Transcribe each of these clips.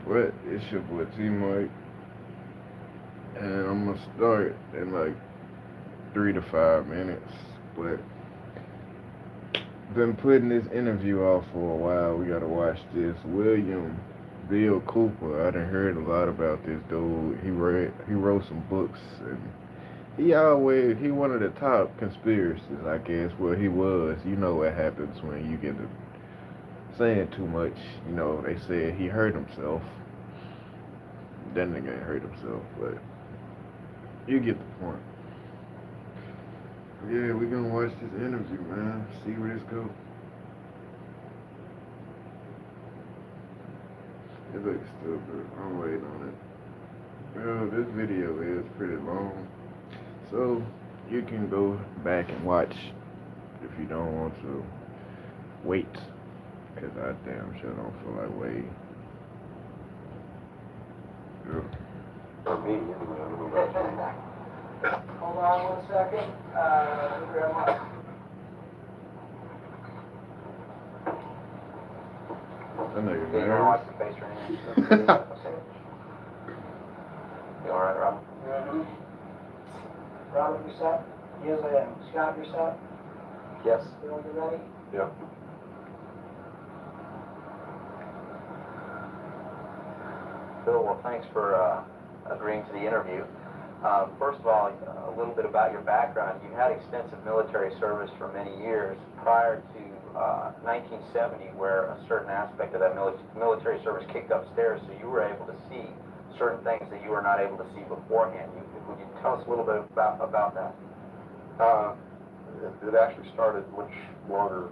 But it's your boy T Mike, and I'm gonna start in like 3 to 5 minutes. But been putting this interview off for a while. We gotta watch this. William Bill Cooper. I done heard a lot about this dude. He wrote some books, and he one of the top conspiracists, I guess. Well, he was. You know what happens when you get to saying too much. They said he hurt himself. That nigga ain't hurt himself, but you get the point. Yeah, we gonna watch this interview, man. See where this goes. It looks stupid. I'm waiting on it. Well, this video is pretty long, so you can go back and watch if you don't want to wait, cause I damn sure don't feel like waiting. Yeah. For me, anyway, I don't know about you. Hold on 1 second. Let me grab my. That nigga You wanna nervous. watch the face right now? You alright, Rob? Robert, you set? Yes, I am. Scott, you set? Yes. Bill, you ready? Yep. Bill, well, thanks for agreeing to the interview. First of all, a little bit about your background. You had extensive military service for many years prior to 1970, where a certain aspect of that military service kicked upstairs, so you were able to see certain things that you were not able to see beforehand. Would you tell us a little bit about that? It actually started much longer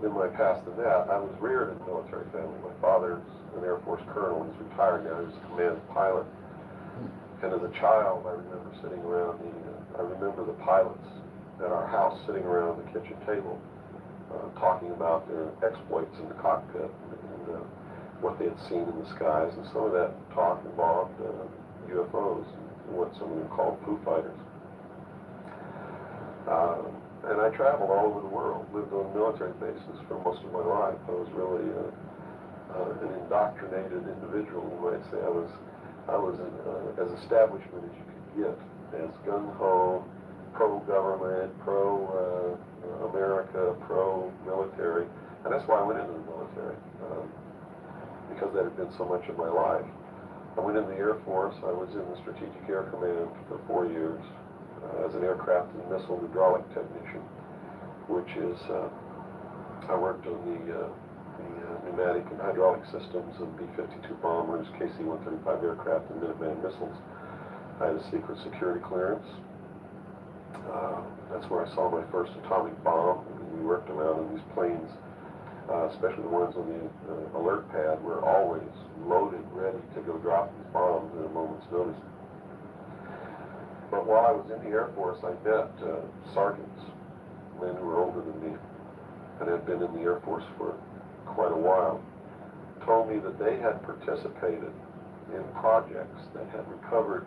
in my past than that. I was reared in a military family. My father's an Air Force colonel. He's retired now. He's a command pilot. And as a child, I remember sitting around I remember the pilots at our house sitting around the kitchen table talking about their exploits in the cockpit and what they had seen in the skies. And some of that talk involved UFOs and what some of them called Foo Fighters. And I traveled all over the world, lived on military bases for most of my life. I was really an indoctrinated individual, you might say. I was as establishment as you could get, as gung-ho, pro-government, pro-America, pro-military. And that's why I went into the military, because that had been so much of my life. I went in the Air Force. I was in the Strategic Air Command for 4 years as an aircraft and missile hydraulic technician, which is, I worked on the pneumatic and hydraulic systems of B-52 bombers, KC-135 aircraft, and Minuteman missiles. I had a secret security clearance. That's where I saw my first atomic bomb. We worked around in these planes, especially the ones on the alert pad, were always loaded, ready to go drop these bombs at a moment's notice. But while I was in the Air Force, I met sergeants, men who were older than me, and had been in the Air Force for quite a while, told me that they had participated in projects that had recovered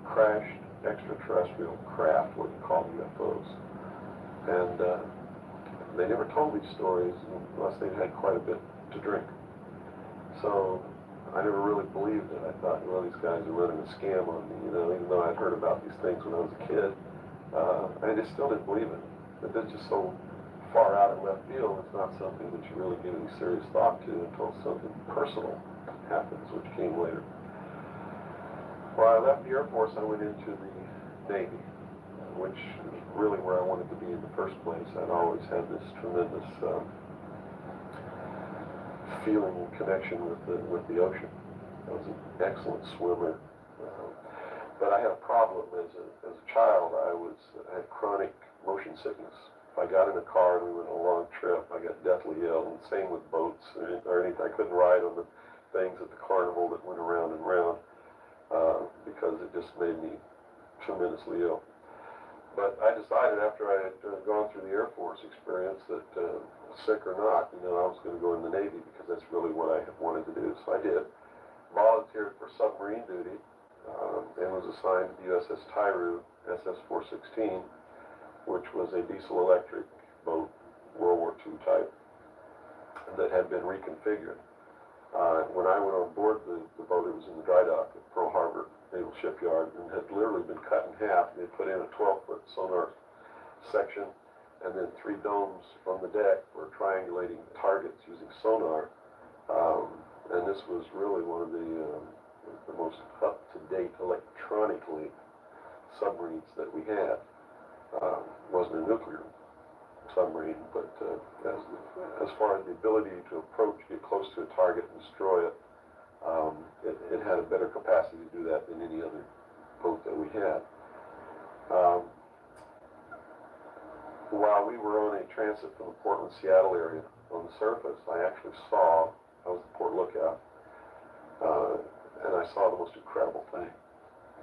crashed extraterrestrial craft, what you call UFOs. And they never told these stories unless they'd had quite a bit to drink. So I never really believed it. I thought, well, these guys are running a scam on me, even though I'd heard about these things when I was a kid. I just still didn't believe it. But that's just so far out of left field, it's not something that you really give any serious thought to until something personal happens, which came later. When I left the Air Force, I went into the Navy, which is really where I wanted to be in the first place. I'd always had this tremendous feeling and connection with the ocean. I was an excellent swimmer, but I had a problem as a child. I had chronic motion sickness. If I got in a car and we went on a long trip, I got deathly ill, and same with boats or anything. I couldn't ride on the things at the carnival that went around and around because it just made me tremendously ill. But I decided after I had gone through the Air Force experience that sick or not, I was going to go in the Navy because that's really what I wanted to do. So I did. Volunteered for submarine duty and was assigned to the USS Tyru, SS-416, which was a diesel-electric boat, World War II type, that had been reconfigured. When I went on board the boat, it was in the dry dock at Pearl Harbor Naval Shipyard and had literally been cut in half. They put in a 12-foot sonar section and then 3 domes on the deck for triangulating targets using sonar. And this was really one of the most up-to-date electronically submarines that we had. Wasn't a nuclear submarine, but as far as the ability to approach, get close to a target and destroy it, it had a better capacity to do that than any other boat that we had. While we were on a transit from the Portland-Seattle area on the surface, I actually saw, I was the port lookout, and I saw the most incredible thing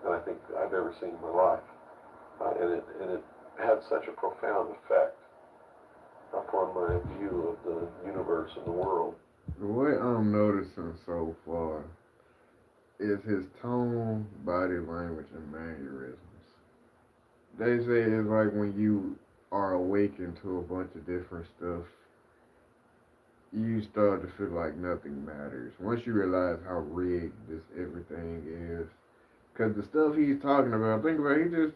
that I think I've ever seen in my life. And it had such a profound effect upon my view of the universe and the world. What I'm noticing so far is his tone, body language, and mannerisms. They say it's like when you are awakened to a bunch of different stuff, you start to feel like nothing matters. Once you realize how rigged this everything is. Because the stuff he's talking about, think about it,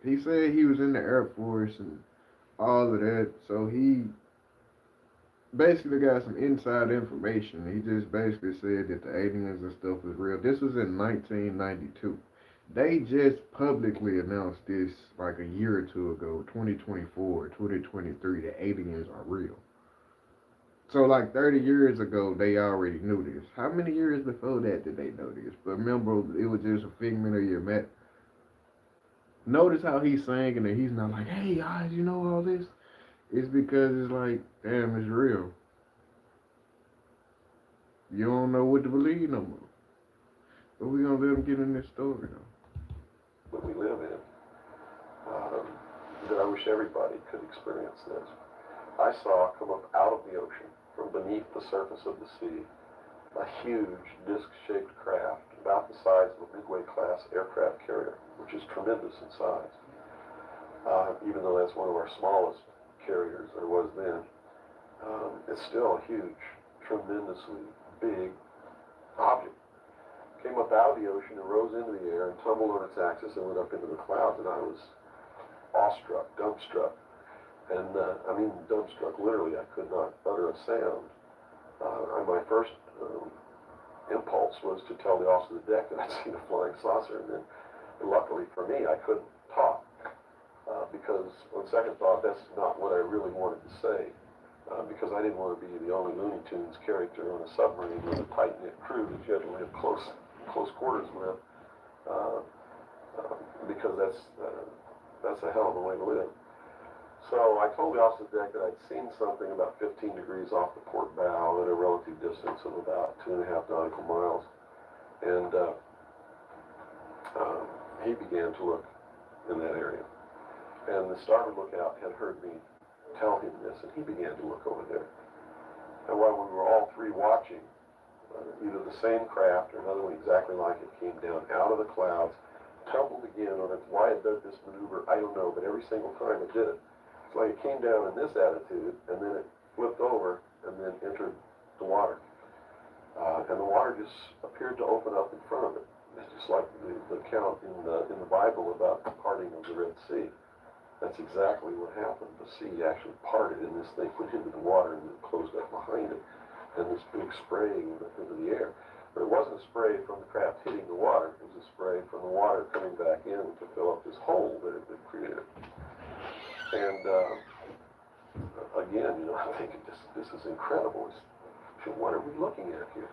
he said he was in the Air Force and all of that, so he basically got some inside information. He just basically said that the aliens and stuff was real. This was in 1992. They just publicly announced this like a year or two ago, 2024, 2023, that aliens are real. So like 30 years ago, they already knew this. How many years before that did they know this? But remember, it was just a figment of your imagination. Notice how he's saying and he's not like, hey guys, you know all this? It's because it's like, damn, it's real. You don't know what to believe no more. But we're gonna let him get in this story though. That we live in, that I wish everybody could experience this. I saw come up out of the ocean, from beneath the surface of the sea, a huge disc-shaped craft, about the size of a Midway-class aircraft carrier, which is tremendous in size. Even though that's one of our smallest carriers, or was then, it's still a huge, tremendously big object. Came up out of the ocean and rose into the air and tumbled on its axis and went up into the clouds, and I was awestruck, dumbstruck. And I mean dumbstruck, literally, I could not utter a sound. My first impulse was to tell the officer of the deck that I'd seen a flying saucer, and then luckily for me, I couldn't talk, because on second thought, that's not what I really wanted to say, because I didn't want to be the only Looney Tunes character on a submarine with a tight-knit crew that you had to live close quarters with, because that's a hell of a way to live. So I told the officer of the deck that I'd seen something about 15 degrees off the port bow at a relative distance of about 2.5 nautical miles. And he began to look in that area. And the starboard lookout had heard me tell him this, and he began to look over there. And while we were all three watching, either the same craft or another one exactly like it came down out of the clouds, tumbled again on its, why it did this maneuver, I don't know, but every single time it did it, like it came down in this attitude, and then it flipped over, and then entered the water. And the water just appeared to open up in front of it. It's just like the account in the Bible about the parting of the Red Sea. That's exactly what happened. The sea actually parted, and this thing went into the water, and then closed up behind it. And this big spray into the air. But it wasn't a spray from the craft hitting the water. It was a spray from the water coming back in to fill up this hole that had been created. And again, I'm thinking this is incredible. What are we looking at here?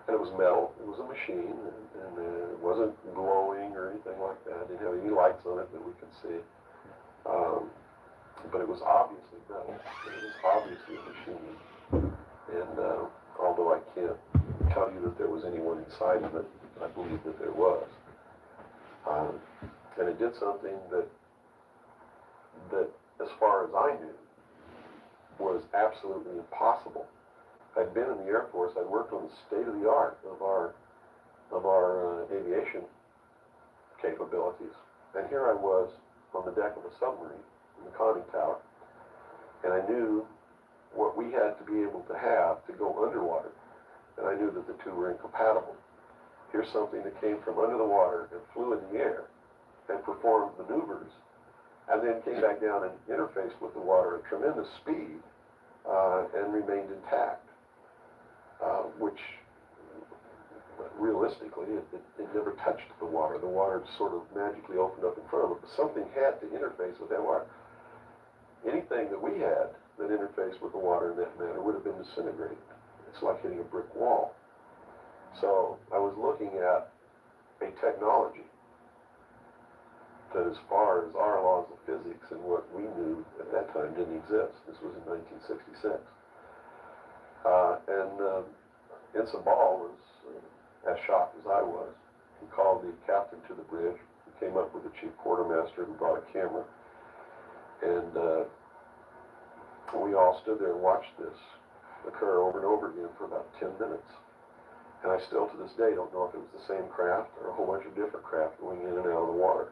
And it was metal. It was a machine, and it wasn't glowing or anything like that. It didn't have any lights on it that we could see. But it was obviously metal. It was obviously a machine. And although I can't tell you that there was anyone inside of it, I believe that there was. And it did something that, as far as I knew, was absolutely impossible. I'd been in the Air Force. I'd worked on the state-of-the-art of our aviation capabilities. And here I was on the deck of a submarine in the conning tower, and I knew what we had to be able to have to go underwater. and I knew that the two were incompatible. Here's something that came from under the water and flew in the air and performed maneuvers, and then came back down and interfaced with the water at tremendous speed and remained intact, which realistically, it never touched the water. The water sort of magically opened up in front of it, but something had to interface with that water. Anything that we had that interfaced with the water in that manner would have been disintegrated. It's like hitting a brick wall. So I was looking at a technology that, as far as our laws of physics and what we knew at that time, didn't exist. This was in 1966. Ensign Ball was as shocked as I was. He called the captain to the bridge. He came up with the chief quartermaster, who brought a camera. And we all stood there and watched this occur over and over again for about 10 minutes. And I still, to this day, don't know if it was the same craft or a whole bunch of different craft going in and out of the water.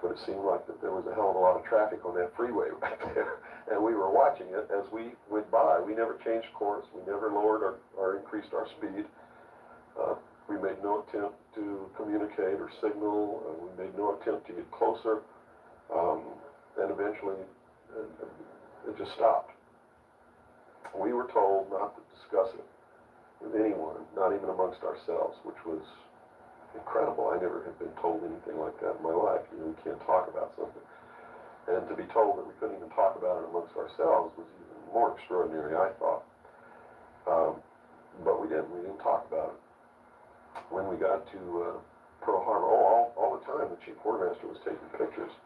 But it seemed like that there was a hell of a lot of traffic on that freeway right there. And we were watching it as we went by. We never changed course. We never lowered or increased our speed. We made no attempt to communicate or signal. We made no attempt to get closer. And eventually, it just stopped. We were told not to discuss it with anyone, not even amongst ourselves, which was incredible. I never had been told anything like that in my life. You know, we can't talk about something. And to be told that we couldn't even talk about it amongst ourselves was even more extraordinary, I thought. But we didn't. We didn't talk about it. When we got to Pearl Harbor, all the time, the chief quartermaster was taking pictures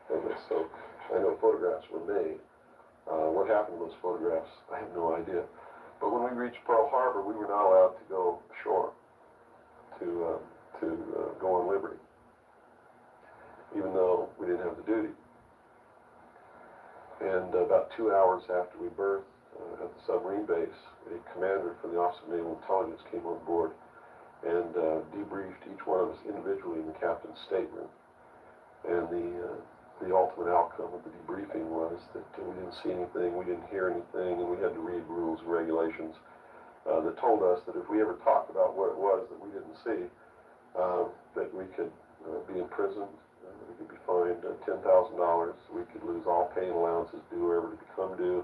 of this. So I know photographs were made. What happened to those photographs, I have no idea. But when we reached Pearl Harbor, we were not allowed to go ashore to go on liberty, even though we didn't have the duty. And about 2 hours after we berthed at the submarine base, a commander from the Office of Naval Intelligence came on board and debriefed each one of us individually in the captain's stateroom. And the ultimate outcome of the debriefing was that we didn't see anything, we didn't hear anything, and we had to read rules and regulations that told us that if we ever talked about what it was that we didn't see, that we could be imprisoned, we could be fined $10,000, we could lose all pay and allowances due or ever to become due.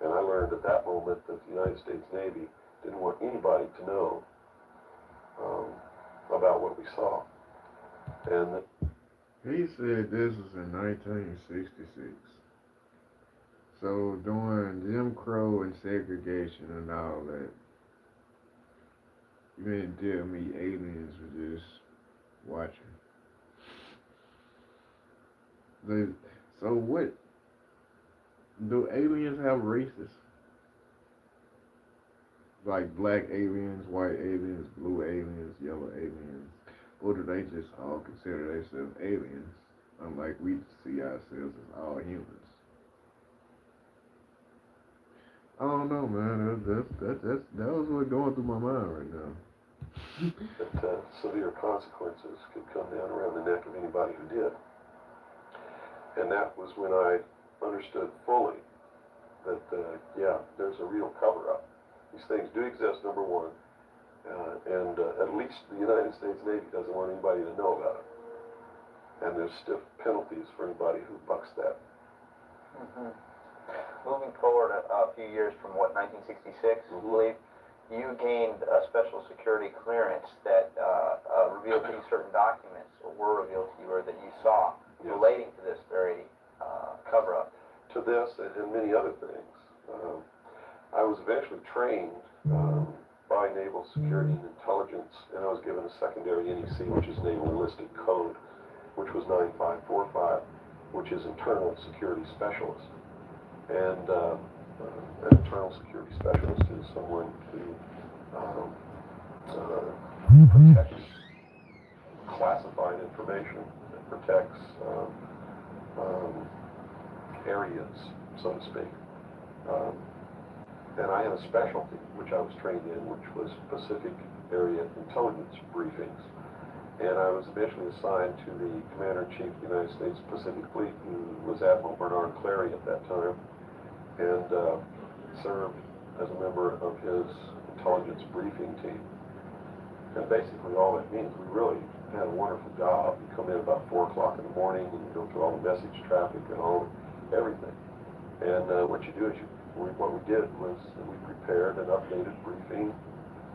And I learned at that moment that the United States Navy didn't want anybody to know about what we saw. And he said this was in 1966. So during Jim Crow and segregation and all that, you didn't tell me aliens were just watching. So what? Do aliens have races? Like black aliens, white aliens, blue aliens, yellow aliens? Or do they just all consider themselves aliens? Unlike we see ourselves as all humans. I don't know, man. That was what's going through my mind right now. that severe consequences could come down around the neck of anybody who did. And that was when I understood fully that, yeah, there's a real cover-up. These things do exist, number one, and at least the United States Navy doesn't want anybody to know about it. And there's stiff penalties for anybody who bucks that. Mm-hmm. Moving forward a few years from, 1966, I believe, you gained a special security clearance that revealed to you certain documents, or were revealed to you, or that you saw, relating to this very cover-up. To this and many other things. I was eventually trained by Naval Security and Intelligence, and I was given a secondary NEC, which is Naval Enlisted Code, which was 9545, which is Internal Security Specialist. And an Internal Security Specialist is someone who protects classified information, that protects areas, so to speak. And I had a specialty, which I was trained in, which was Pacific Area Intelligence briefings. And I was eventually assigned to the Commander-in-Chief of the United States Pacific Fleet, who was Admiral Bernard Clary at that time, and served as a member of his intelligence briefing team. And basically all that means, we really had a wonderful job. You come in about 4 o'clock in the morning and you go through all the message traffic and all everything. And what you do is what we did was we prepared an updated briefing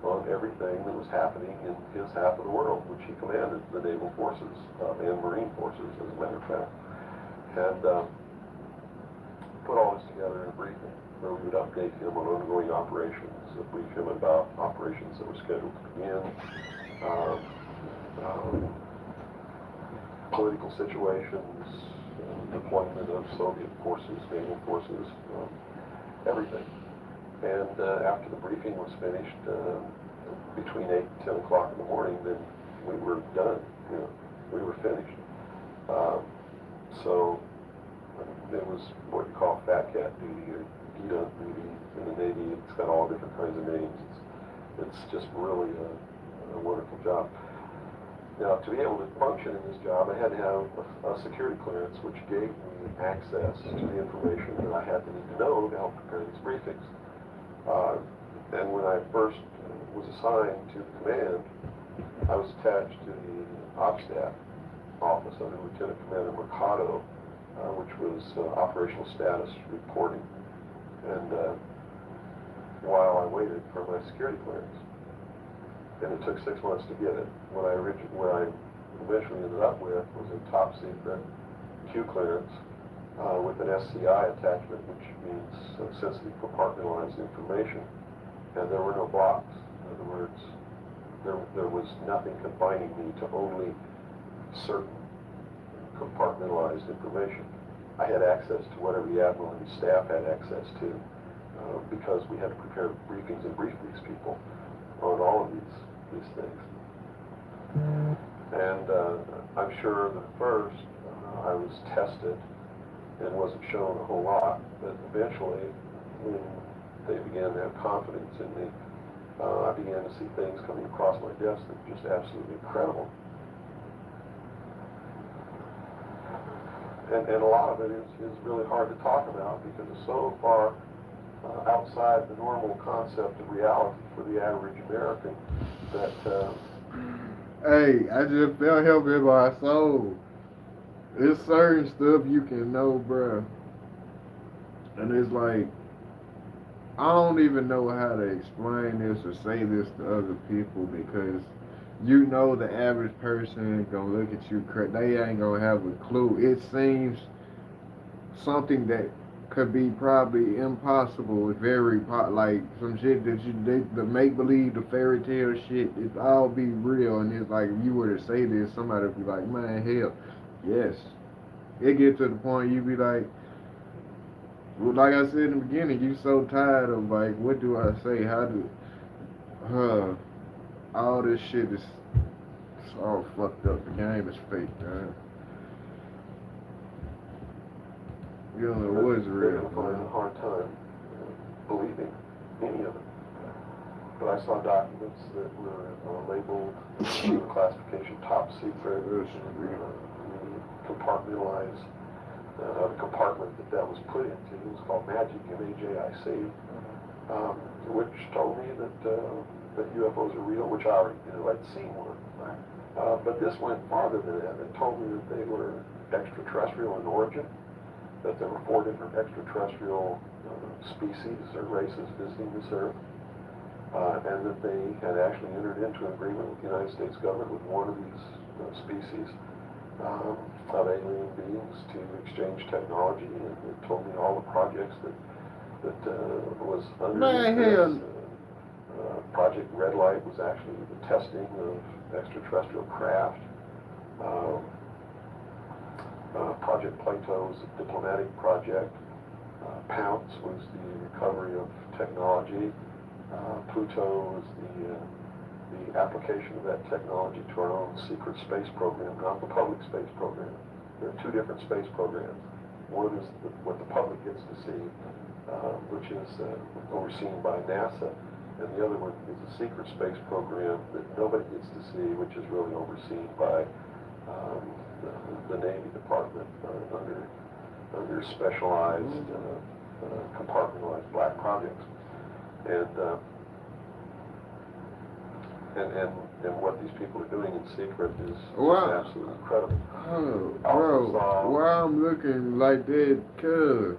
on everything that was happening in his half of the world, which he commanded, the naval forces and marine forces, as a matter of fact. And put all this together in a briefing where we would update him on ongoing operations, brief him about operations that were scheduled to begin, political situations, deployment of Soviet forces, naval forces, everything. And after the briefing was finished, between 8 and 10 o'clock in the morning, then we were done. We were finished. So there was what you call fat cat duty or geet-up duty in the Navy. It's got all different kinds of names. It's just really a wonderful job. Now, to be able to function in this job, I had to have a security clearance, which gave me access to the information that I had to need to know to help prepare these briefings. And when I first was assigned to the command, I was attached to the Op Staff office under Lieutenant Commander Mercado, which was operational status reporting. And while I waited for my security clearance, and it took 6 months to get it, what I eventually ended up with was a top secret Q clearance with an SCI attachment, which means sensitive compartmentalized information. And there were no blocks. In other words, there was nothing confining me to only certain compartmentalized information. I had access to whatever the admiral and his staff had access to because we had to prepare briefings and brief these people on all of these things. And I'm sure that first I was tested and wasn't shown a whole lot, but eventually when they began to have confidence in me, I began to see things coming across my desk that were just absolutely incredible. And a lot of it is really hard to talk about because it's so far outside the normal concept of reality for the average American that... Hey, I just felt help in my soul. There's certain stuff you can know, bruh. And it's like, I don't even know how to explain this or say this to other people because you know the average person gonna look at you, they ain't gonna have a clue. It seems something that could be probably impossible, very like some shit that the make believe, the fairy tale shit, it all be real. And it's like if you were to say this, somebody would be like, man, hell, yes. It get to the point you be like, well, like I said in the beginning, you so tired of like, what do I say? How do, all this shit is it's all fucked up. The game is fake, man. You don't know what is real. I find a hard time believing any of it. But I saw documents that were labeled classification top secret, compartmentalized. The compartment that was put into was called Magic, MAJIC, which told me that UFOs are real, which I already knew. I'd seen one. But this went farther than that. It told me that they were extraterrestrial in origin, that there were 4 different extraterrestrial species or races visiting this Earth, and that they had actually entered into an agreement with the United States government with one of these species of alien beings to exchange technology, and it told me all the projects that was under this. Project Red Light was actually the testing of extraterrestrial craft. Project Plato was a diplomatic project. Pounce was the recovery of technology. Pluto was the application of that technology to our own secret space program, not the public space program. There are 2 different space programs. One is what the public gets to see, which is overseen by NASA, and the other one is a secret space program that nobody gets to see, which is really overseen by the Navy Department under specialized compartmentalized black projects. And and what these people are doing in secret is Wow. absolutely incredible. Oh, Also bro, saw- why I'm looking like that, cuz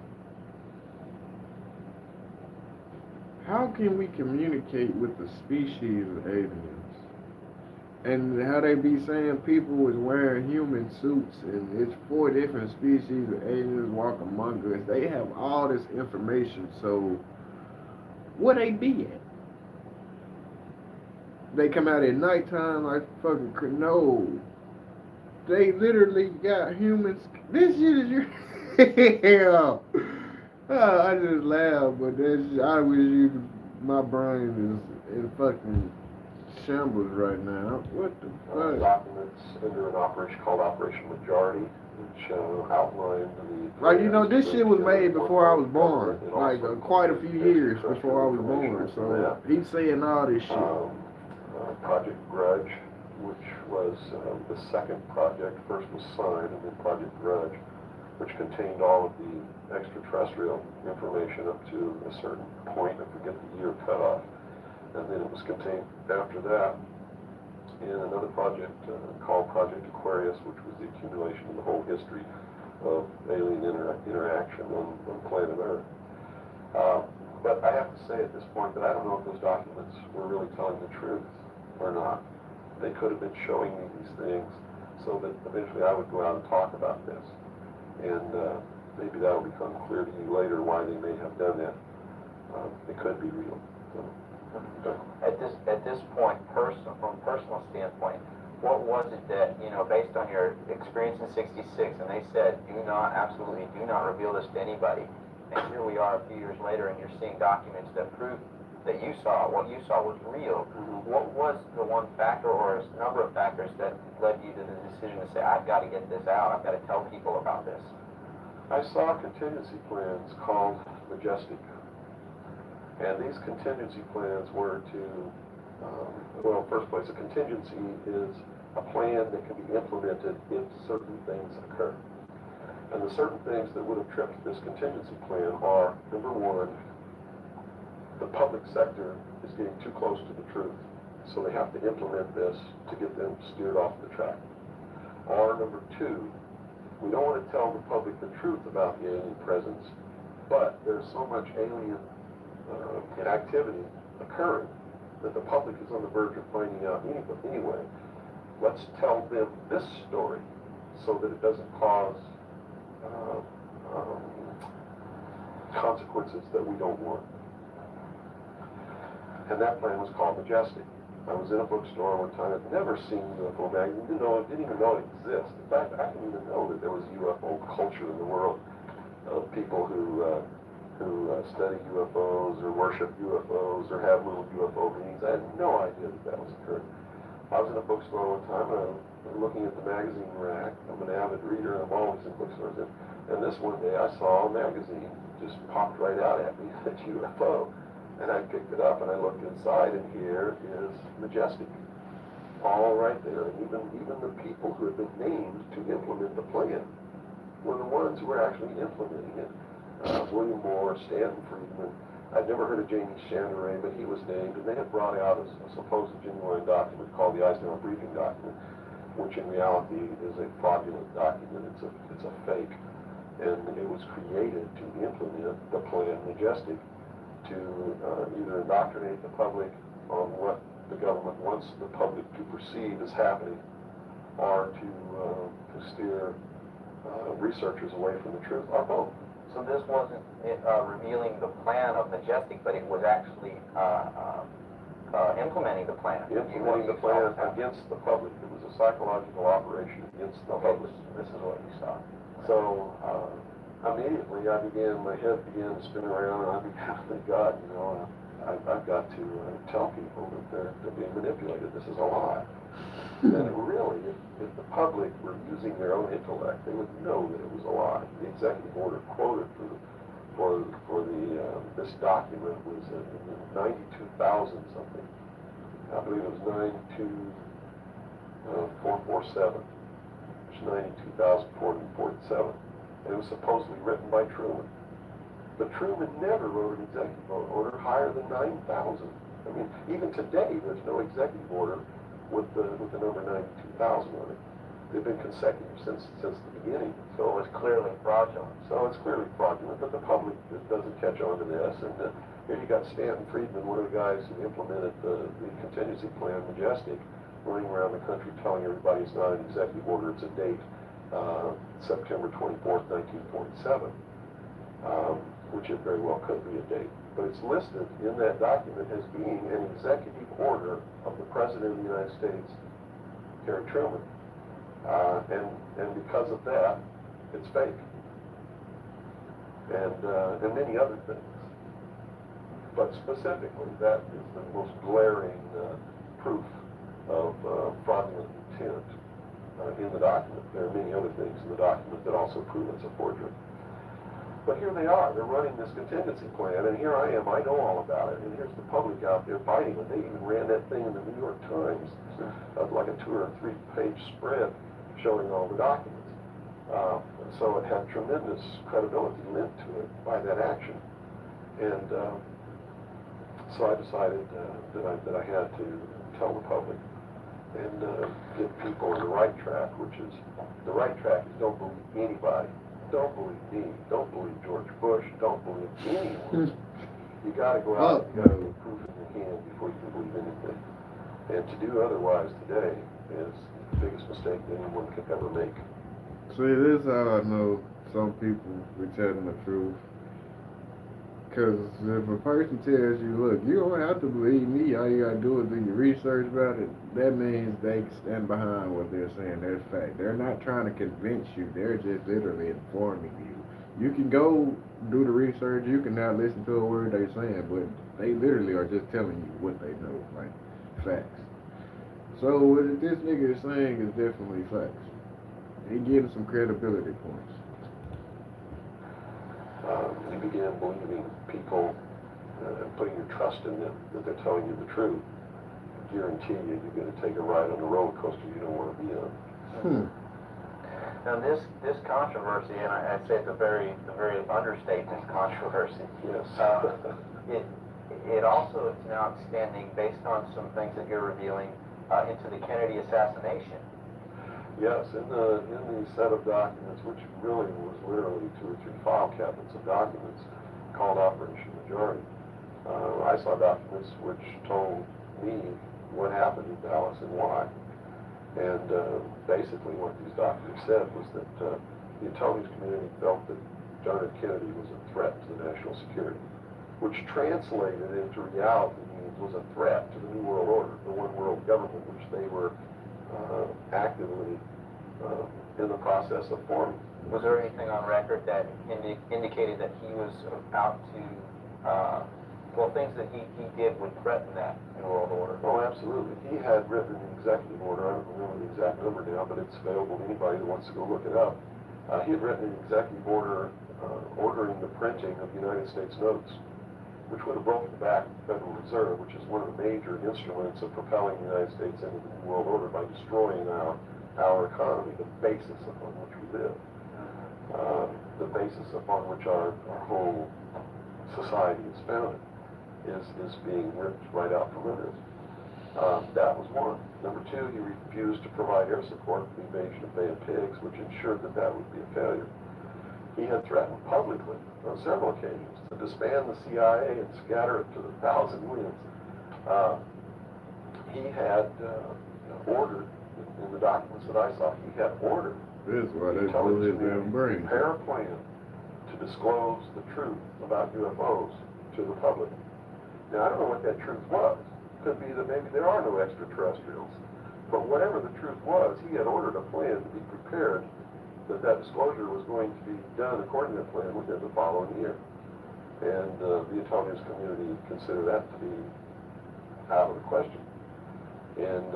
how can we communicate with the species of aliens? And how they be saying people was wearing human suits and it's 4 different species of aliens walk among us. They have all this information, so where they be at? They come out at nighttime like fucking no. They literally got humans. This shit is your I just laugh, but that's I wish you could, my brain is in fucking shambles right now. What the fuck? Documents under an operation called Operation Majority, which outlined the... Like, you know, this shit was made before I was born. Like, quite a few years before I was born. So, he's saying all this shit. Project Grudge, which was the second project. First was Sign, and then Project Grudge, which contained all of the extraterrestrial information up to a certain point. I forget the year cutoff. And then it was contained after that in another project called Project Aquarius, which was the accumulation of the whole history of alien interaction on planet Earth. But I have to say at this point that I don't know if those documents were really telling the truth or not. They could have been showing me these things so that eventually I would go out and talk about this. And maybe that will become clear to you later why they may have done that. It could be real. So. At this point, from a personal standpoint, what was it that, you know, based on your experience in '66, and they said, absolutely do not reveal this to anybody, and here we are a few years later, and you're seeing documents that prove that what you saw was real. Mm-hmm. What was the one factor or a number of factors that led you to the decision to say, I've got to get this out, I've got to tell people about this? I saw contingency plans called Majestic. And these contingency plans were to, first place, a contingency is a plan that can be implemented if certain things occur. And the certain things that would have tripped this contingency plan are, number one, the public sector is getting too close to the truth. So they have to implement this to get them steered off the track. Or number two, we don't want to tell the public the truth about the alien presence, but there's so much alien inactivity occurring that the public is on the verge of finding out anyway. Let's tell them this story so that it doesn't cause consequences that we don't want. And that plan was called Majestic. I was in a bookstore one time. I'd never seen UFO magazine. Didn't even know it existed. In fact, I didn't even know that there was UFO culture in the world of people who study UFOs or worship UFOs or have little UFO meetings. I had no idea that was occurring. I was in a bookstore one time and I was looking at the magazine rack. I'm an avid reader and I'm always in bookstores. And this one day I saw a magazine just popped right out at me, it's UFO. And I picked it up and I looked inside and here is Majestic. All right there. And even the people who had been named to implement the plan were the ones who were actually implementing it. William Moore, Stanton Friedman. I'd never heard of Jamie Chandray, but he was named, and they had brought out a supposed genuine document called the Eisenhower Briefing Document, which in reality is a fraudulent document. It's a fake, and it was created to implement the plan Majestic to either indoctrinate the public on what the government wants the public to perceive as happening, or to steer researchers away from the truth, or both. So this wasn't revealing the plan of Majestic, but it was actually implementing the plan. Implementing the plan against the public. It was a psychological operation against the public. This is what you saw. So immediately my head began to spin around, and I began to think, God, I've got to tell people that they're being manipulated. This is a lie. And really, if the public were using their own intellect, they would know that it was a lie. The executive order quoted for this document was 92,000 something. I believe it was 92447, which is 92,447. And it was supposedly written by Truman. But Truman never wrote an executive order higher than 9,000. I mean, even today, there's no executive order with the number 92,000 on it. They've been consecutive since the beginning. So it was clearly fraudulent. So it's clearly fraudulent, but the public doesn't catch on to this. And here you got Stanton Friedman, one of the guys who implemented the contingency plan, Majestic, running around the country telling everybody it's not an executive order, it's a date, September 24th, 1947, which it very well could be a date. But it's listed in that document as being an executive order of the President of the United States, Harry Truman. And because of that, it's fake. And many other things. But specifically, that is the most glaring proof of fraudulent intent in the document. There are many other things in the document that also prove it's a forgery. But here they are. They're running this contingency plan, and here I am. I know all about it, and here's the public out there fighting it. They even ran that thing in the New York Times, like a 2 or 3 page spread showing all the documents. So it had tremendous credibility lent to it by that action. And so I decided that I had to tell the public and get people on the right track, which is, the right track is don't believe anybody. Don't believe me. Don't believe George Bush. Don't believe anyone. You got to go out. You got to get proof in your hand before you can believe anything. And to do otherwise today is the biggest mistake anyone could ever make. See, this is how I know some people be telling the truth. Because if a person tells you, look, you don't have to believe me, all you got to do is do your research about it, that means they stand behind what they're saying. That's fact. They're not trying to convince you. They're just literally informing you. You can go do the research. You can not listen to a word they're saying, but they literally are just telling you what they know, like facts. So what this nigga is saying is definitely facts. He getting some credibility points. You begin believing people, putting your trust in them, that they're telling you the truth. I guarantee you, you're going to take a ride on the roller coaster you don't want to be on. Now this controversy, and I'd say it's a very understatement controversy. Yes. It also is now extending, based on some things that you're revealing, into the Kennedy assassination. Yes, in the set of documents, which really was literally 2 or 3 file cabinets of documents called Operation Majority, I saw documents which told me what happened in Dallas and why. And basically what these documents said was that the intelligence community felt that John F. Kennedy was a threat to the national security, which translated into reality means was a threat to the New World Order, the one world government, which they were actively in the process of forming. Was there anything on record that indicated that he was out to, things that he did would threaten that New World Order? Oh, absolutely. He had written an executive order. I don't remember the exact number now, but it's available to anybody who wants to go look it up. He had written an executive order ordering the printing of United States notes, which would have broken the back of the Federal Reserve, which is one of the major instruments of propelling the United States into the New World Order by destroying our economy, the basis upon which we live, the basis upon which our whole society is founded, is being ripped right out from under us. That was one. Number 2, he refused to provide air support for the invasion of Bay of Pigs, which ensured that would be a failure. He had threatened publicly on several occasions to disband the CIA and scatter it to the 1,000 winds. He had ordered, in the documents that I saw, he had ordered This is why they blew his damn brain. prepare a plan to disclose the truth about UFOs to the public. Now, I don't know what that truth was. Could be that maybe there are no extraterrestrials. But whatever the truth was, he had ordered a plan to be prepared that disclosure was going to be done according to that plan within the following year. And the intelligence community considered that to be out of the question. And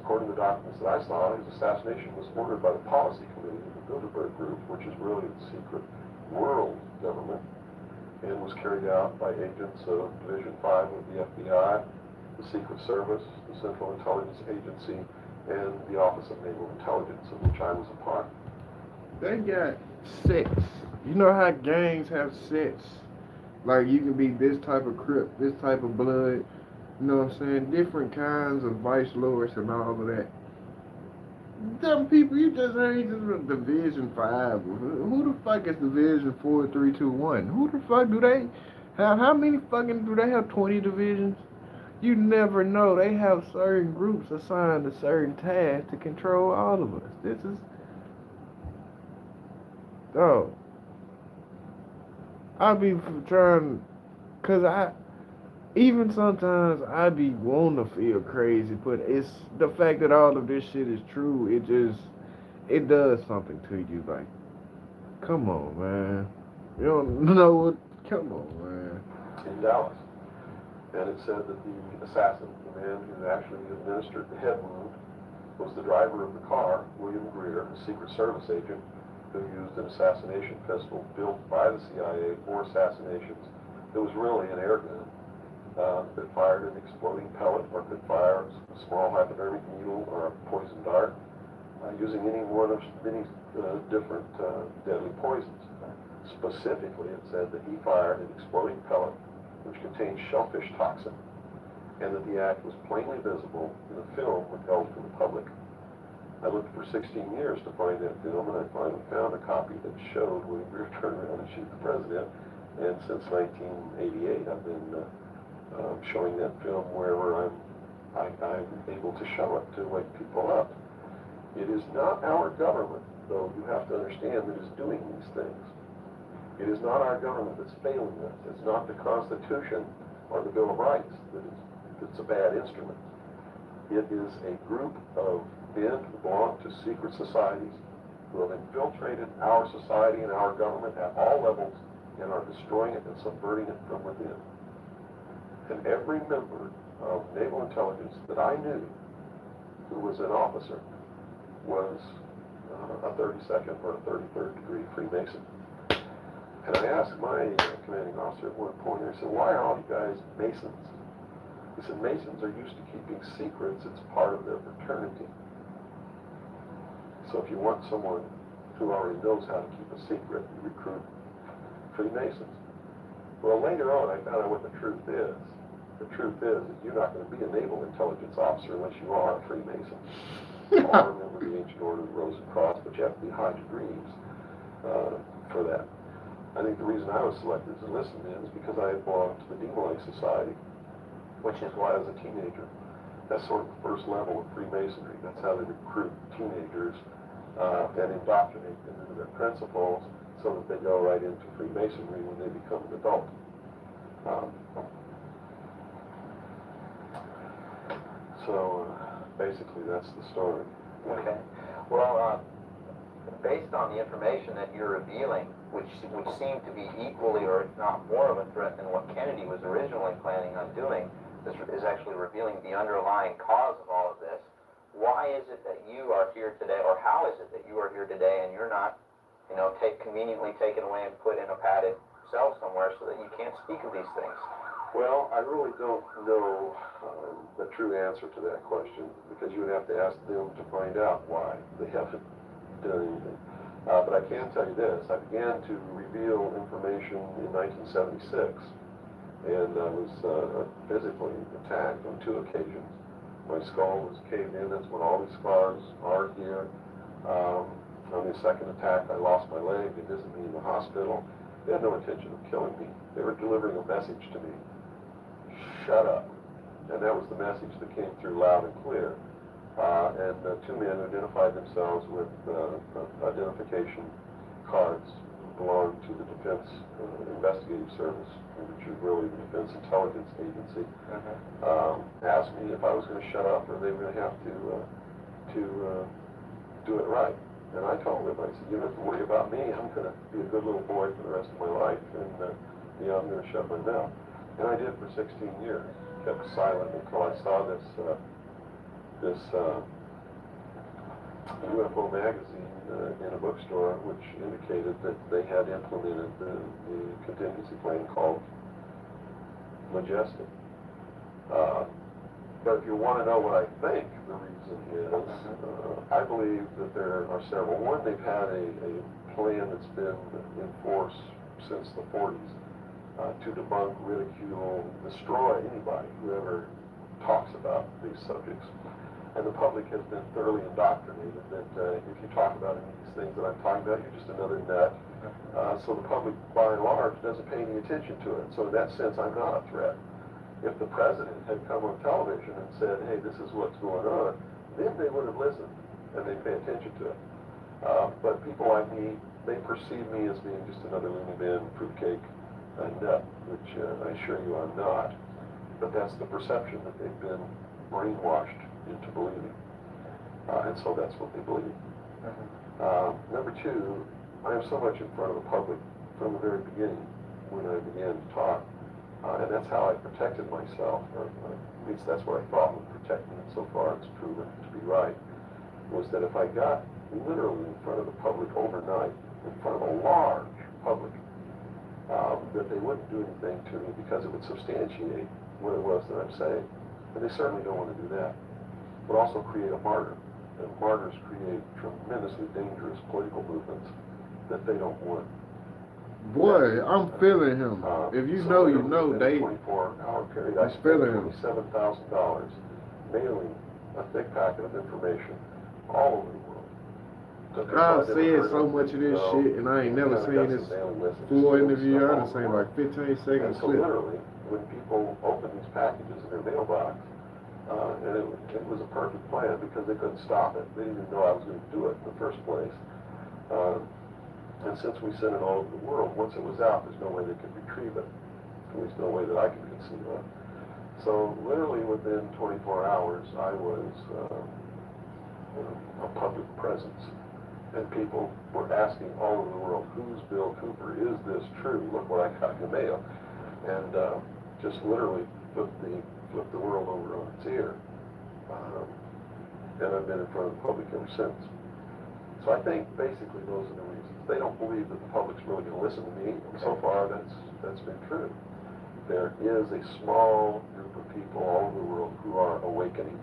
according to the documents that I saw, his assassination was ordered by the policy committee of the Bilderberg Group, which is really the secret world government, and was carried out by agents of Division 5 of the FBI, the Secret Service, the Central Intelligence Agency, and the Office of Naval Intelligence, of which I was a part. They got sets. You know how gangs have sets? Like, you can be this type of Crip, this type of blood. You know what I'm saying? Different kinds of vice lords and all of that. Them people, you just ain't just Division 5. Who the fuck is Division 4, 3, 2, 1? Who the fuck do they have? How many fucking do they have? 20 divisions? You never know. They have certain groups assigned to certain tasks to control all of us. This is, oh, I be trying, cause even sometimes I be wanting to feel crazy, but it's the fact that all of this shit is true. It does something to you. Like, come on, man. You don't know what? Come on, man. In Dallas. And it said that the assassin, the man who actually administered the head wound, was the driver of the car, William Greer, a Secret Service agent who used an assassination pistol built by the CIA for assassinations. It was really an air gun that fired an exploding pellet or could fire a small hypodermic needle or a poison dart using any one of many different deadly poisons. Specifically, it said that he fired an exploding pellet which contained shellfish toxin, and that the act was plainly visible in a film withheld from the public. I looked for 16 years to find that film, and I finally found a copy that showed William Greer turn around and shoot the president. And since 1988, I've been showing that film wherever I'm able to show it to wake people up. It is not our government, though you have to understand, that is doing these things. It is not our government that's failing us. It's not the Constitution or the Bill of Rights that's a bad instrument. It is a group of men who belong to secret societies who have infiltrated our society and our government at all levels and are destroying it and subverting it from within. And every member of naval intelligence that I knew who was an officer was a 32nd or a 33rd degree Freemason. And I asked my commanding officer at one point, I said, why are all you guys Masons? He said, Masons are used to keeping secrets. It's part of their fraternity. So if you want someone who already knows how to keep a secret, you recruit Freemasons. Well, later on, I found out what the truth is. The truth is that you're not going to be a naval intelligence officer unless you are a Freemason. Or a member of the Ancient Order of the Rose and Cross, but you have to be high degrees for that. I think the reason I was selected as a enlistment is because I had belonged to the Demolite Society, which is why as a teenager, that's sort of the first level of Freemasonry. That's how they recruit teenagers and indoctrinate them into their principles so that they go right into Freemasonry when they become an adult. Basically that's the story. Okay. Well, based on the information that you're revealing, which seem to be equally or if not more of a threat than what Kennedy was originally planning on doing, this is actually revealing the underlying cause of all of this. Why is it that you are here today, or how is it that you are here today and you're not, conveniently taken away and put in a padded cell somewhere so that you can't speak of these things? Well, I really don't know the true answer to that question, because you would have to ask them to find out why they haven't done anything. But I can tell you this, I began to reveal information in 1976, and I was physically attacked on 2 occasions. My skull was caved in, that's what all these scars are here. On the second attack, I lost my leg, they visited me in the hospital. They had no intention of killing me. They were delivering a message to me. Shut up. And that was the message that came through loud and clear. And 2 men who identified themselves with identification cards belonged to the Defense Investigative Service, which is really the Defense Intelligence Agency, asked me if I was going to shut up or they were going to have to do it right. And I told them, I said, you don't have to worry about me. I'm going to be a good little boy for the rest of my life, and I'm going to shut my mouth. And I did for 16 years. Kept silent until I saw this UFO magazine in a bookstore, which indicated that they had implemented the contingency plan called Majestic. But if you want to know what I think the reason is, I believe that there are several. One, they've had a plan that's been in force since the 40s to debunk, ridicule, destroy anybody who ever talks about these subjects. And the public has been thoroughly indoctrinated that if you talk about any of these things that I'm talking about, you're just another nut. So the public, by and large, doesn't pay any attention to it. So in that sense, I'm not a threat. If the president had come on television and said, hey, this is what's going on, then they would have listened and they'd pay attention to it. But people like me, they perceive me as being just another loony bin, fruitcake, nut, which I assure you I'm not. But that's the perception that they've been brainwashed into believing. And so that's what they believe. Number two, I am so much in front of the public from the very beginning when I began to talk. And that's how I protected myself, or at least that's what I thought would protect me, and so far it's proven to be right, was that if I got literally in front of the public overnight, in front of a large public, that they wouldn't do anything to me because it would substantiate what it was that I'm saying. And they certainly don't want to do that. But also create a martyr. And martyrs create tremendously dangerous political movements that they don't want. Boy, I'm feeling him. If you know, you know, Dave. 24-hour period, I spent $27,000 mailing a thick packet of information all over the world. I've seen so much of this shit, and I ain't never seen this full interview. I done seen like 15 seconds so clip. literally, when people open these packages in their mailbox, and it was a perfect plan because they couldn't stop it. They didn't even know I was going to do it in the first place. And since we sent it all over the world, once it was out, there's no way they could retrieve it. At least no way that I can conceive of. So literally within 24 hours, I was a public presence. And people were asking all over the world, who's Bill Cooper? Is this true? Look what I got in the mail. And just literally flipped the world over on its ear. And I've been in front of the public ever since. So I think basically those are the reasons. They don't believe that the public's really going to listen to me, and so far that's been true. There is a small group of people all over the world who are awakening,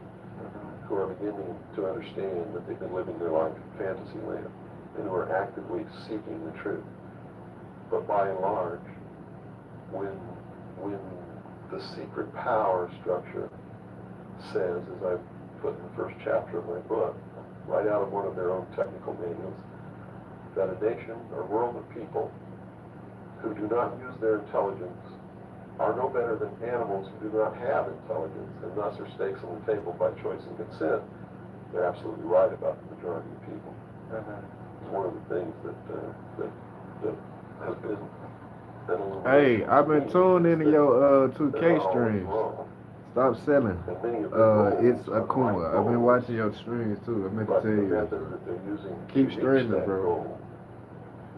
who are beginning to understand that they've been living their life in fantasy land, and who are actively seeking the truth. But by and large, when the secret power structure says, as I've put in the first chapter of my book, right out of one of their own technical manuals, that a nation or world of people who do not use their intelligence are no better than animals who do not have intelligence and thus are stakes on the table by choice and consent. They're absolutely right about the majority of people. It's one of the things that has been a little. Hey, I've been tuned into your 2K streams. Stop selling. It's Akuma. I've been watching your streams too. I meant to tell you. The method that they're using Keep to reach streaming, that bro. goal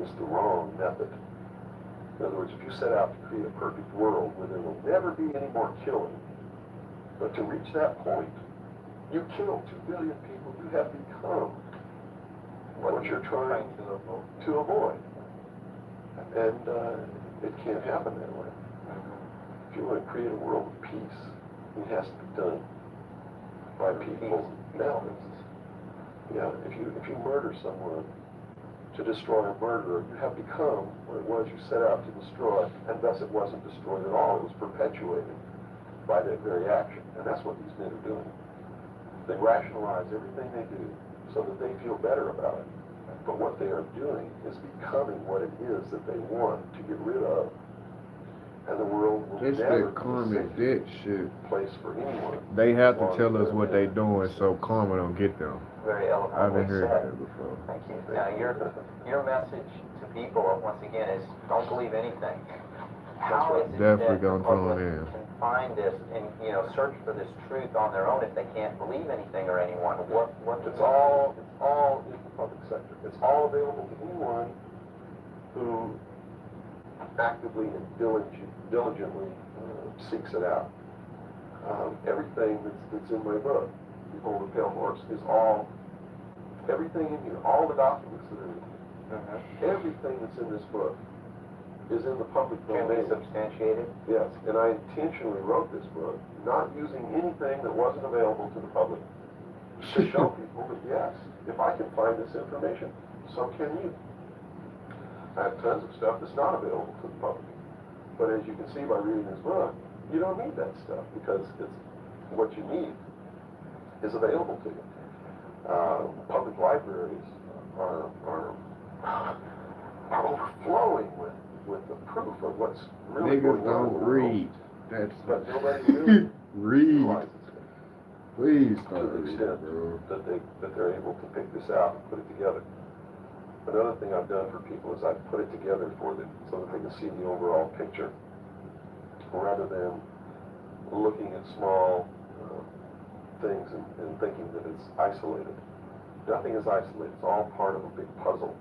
is the wrong method. In other words, if you set out to create a perfect world where there will never be any more killing, but to reach that point, you kill 2 billion people. You have become what you're trying to avoid. And it can't happen that way. If you want to create a world of peace, it has to be done by people methods. Yeah, if you murder someone to destroy a murderer, you have become what it was you set out to destroy, and thus it wasn't destroyed at all. It was perpetuated by that very action, and that's what these men are doing. They rationalize everything they do so that they feel better about it. But what they are doing is becoming what it is that they want to get rid of. And the world will never be a safe place for anyone. They have to tell us what they're doing so karma don't get them. Very eloquently I've been hearing said. that before. Thank you. Now, your message to people, once again, is don't believe anything. How is it Definitely that the gonna public tune in. can find this and, search for this truth on their own if they can't believe anything or anyone? It's all in the public sector. It's all available to anyone who actively and diligently seeks it out. Everything that's in my book, Behold the Pale Horse, is everything in here, all the documents that are in here, everything that's in this book is in the public domain. Can be substantiated? Yes, and I intentionally wrote this book not using anything that wasn't available to the public to show people that yes, if I can find this information, so can you. I have tons of stuff that's not available to the public. But as you can see by reading this book, you don't need that stuff because what you need is available to you. Public libraries are overflowing with the proof of what's really Niggas going on in don't the world. read. That's But nobody really read. realizes it Please to start the reading, extent bro. that they're able to pick this out and put it together. Another thing I've done for people is I've put it together for them so that they can see the overall picture rather than looking at small things and thinking that it's isolated. Nothing is isolated. It's all part of a big puzzle.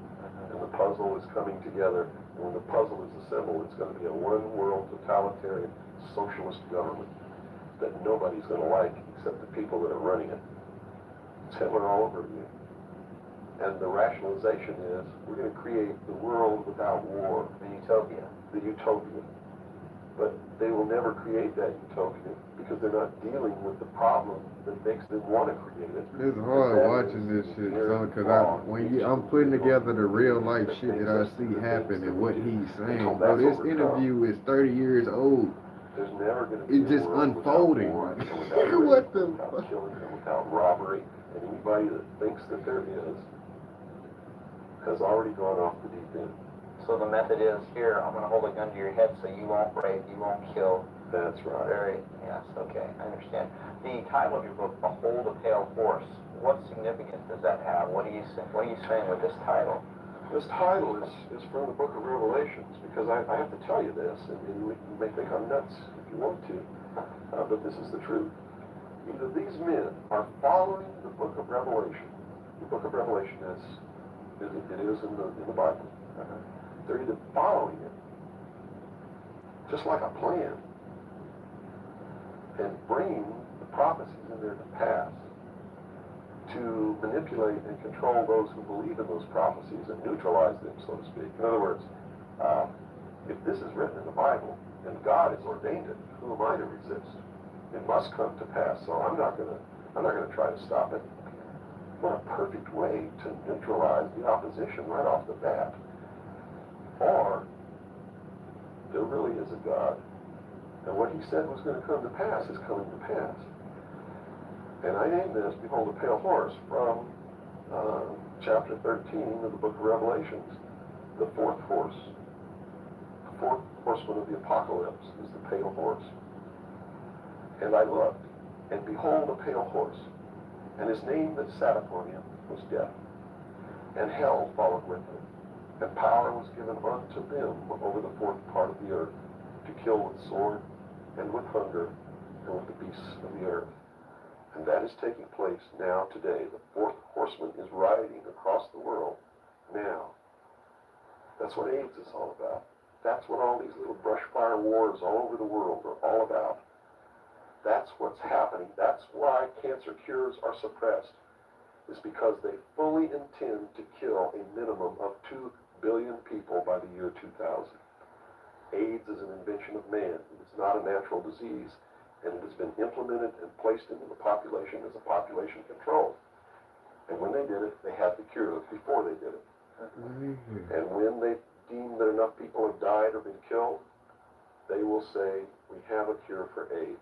And the puzzle is coming together. And when the puzzle is assembled, it's going to be a one-world totalitarian socialist government that nobody's going to like except the people that are running it. It's Hitler all over again. And the rationalization is we're going to create the world without war. The utopia. The utopia. But they will never create that utopia because they're not dealing with the problem that makes them want to create it. It's hard watching this shit, son, because I'm putting together the real life shit that I see happen and what he's saying. Bro, this interview is 30 years old. There's never going to be It's just unfolding. What the fuck? Without killing and without robbery. And anybody that thinks that there is has already gone off the deep end. So the method is, here, I'm going to hold a gun to your head so you won't rape, you won't kill. That's right. Yes, okay, I understand. The title of your book, Behold a Pale Horse, what significance does that have? What are you saying with this title? This title is from the book of Revelations, because I have to tell you this, and you may think I'm nuts if you want to, but this is the truth. Either these men are following the book of Revelation. The book of Revelation is in the Bible. They're either following it, just like a plan, and bringing the prophecies in there to pass to manipulate and control those who believe in those prophecies and neutralize them, so to speak. In other words, if this is written in the Bible and God has ordained it, who am I to resist? It must come to pass. So I'm not gonna try to stop it. What a perfect way to neutralize the opposition right off the bat. Or there really is a God, and what he said was going to come to pass is coming to pass. And I named this, Behold a Pale Horse, from chapter 13 of the book of Revelations. The fourth horse, the fourth horseman of the apocalypse is the pale horse. And I looked, and behold a pale horse, and his name that sat upon him was Death, and hell followed with him. And power was given unto them over the fourth part of the earth, to kill with sword, and with hunger, and with the beasts of the earth. And that is taking place now today. The fourth horseman is riding across the world now. That's what AIDS is all about. That's what all these little brush fire wars all over the world are all about. That's what's happening. That's why cancer cures are suppressed. Is because they fully intend to kill a minimum of 2 billion people by the year 2000. AIDS is an invention of man. It is not a natural disease, and it has been implemented and placed into the population as a population control. And when they did it, they had the cure before they did it. And when they deem that enough people have died or been killed, they will say, we have a cure for AIDS.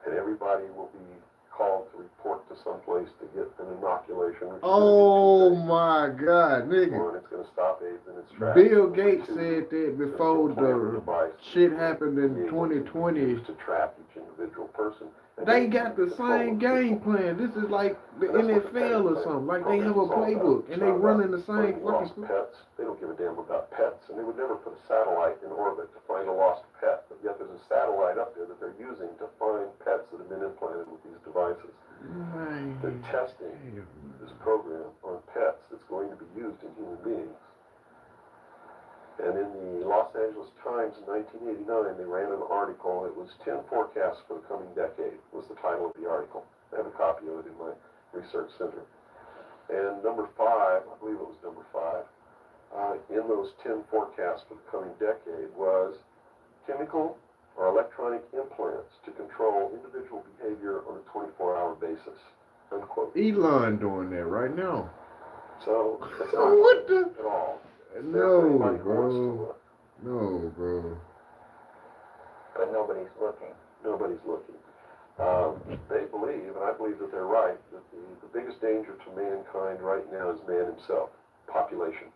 And everybody will be called to report to someplace to get an inoculation. Oh my God, nigga. One, it's going to stop AIDS in its tracks. Bill Gates said that before the shit happened in 2020. To trap each individual person. They got the same game plan. This is like the NFL or something. Like they have a playbook and they running the same fucking. Pets. They don't give a damn about pets, and they would never put a satellite in orbit to find a lost pet. But yet there's a satellite up there that they're using to find pets that have been implanted with these devices. They're testing this program on pets that's going to be used in human beings. And in the Los Angeles Times in 1989, they ran an article. It was 10 forecasts for the coming decade, was the title of the article. I have a copy of it in my research center. And number 5, I believe it was number 5, in those 10 forecasts for the coming decade was chemical or electronic implants to control individual behavior on a 24-hour basis, unquote. Elon doing that right now. So, it's not what the? at all. No, bro. No, bro. But nobody's looking. Nobody's looking. They believe, and I believe that they're right, that the biggest danger to mankind right now is man himself, population.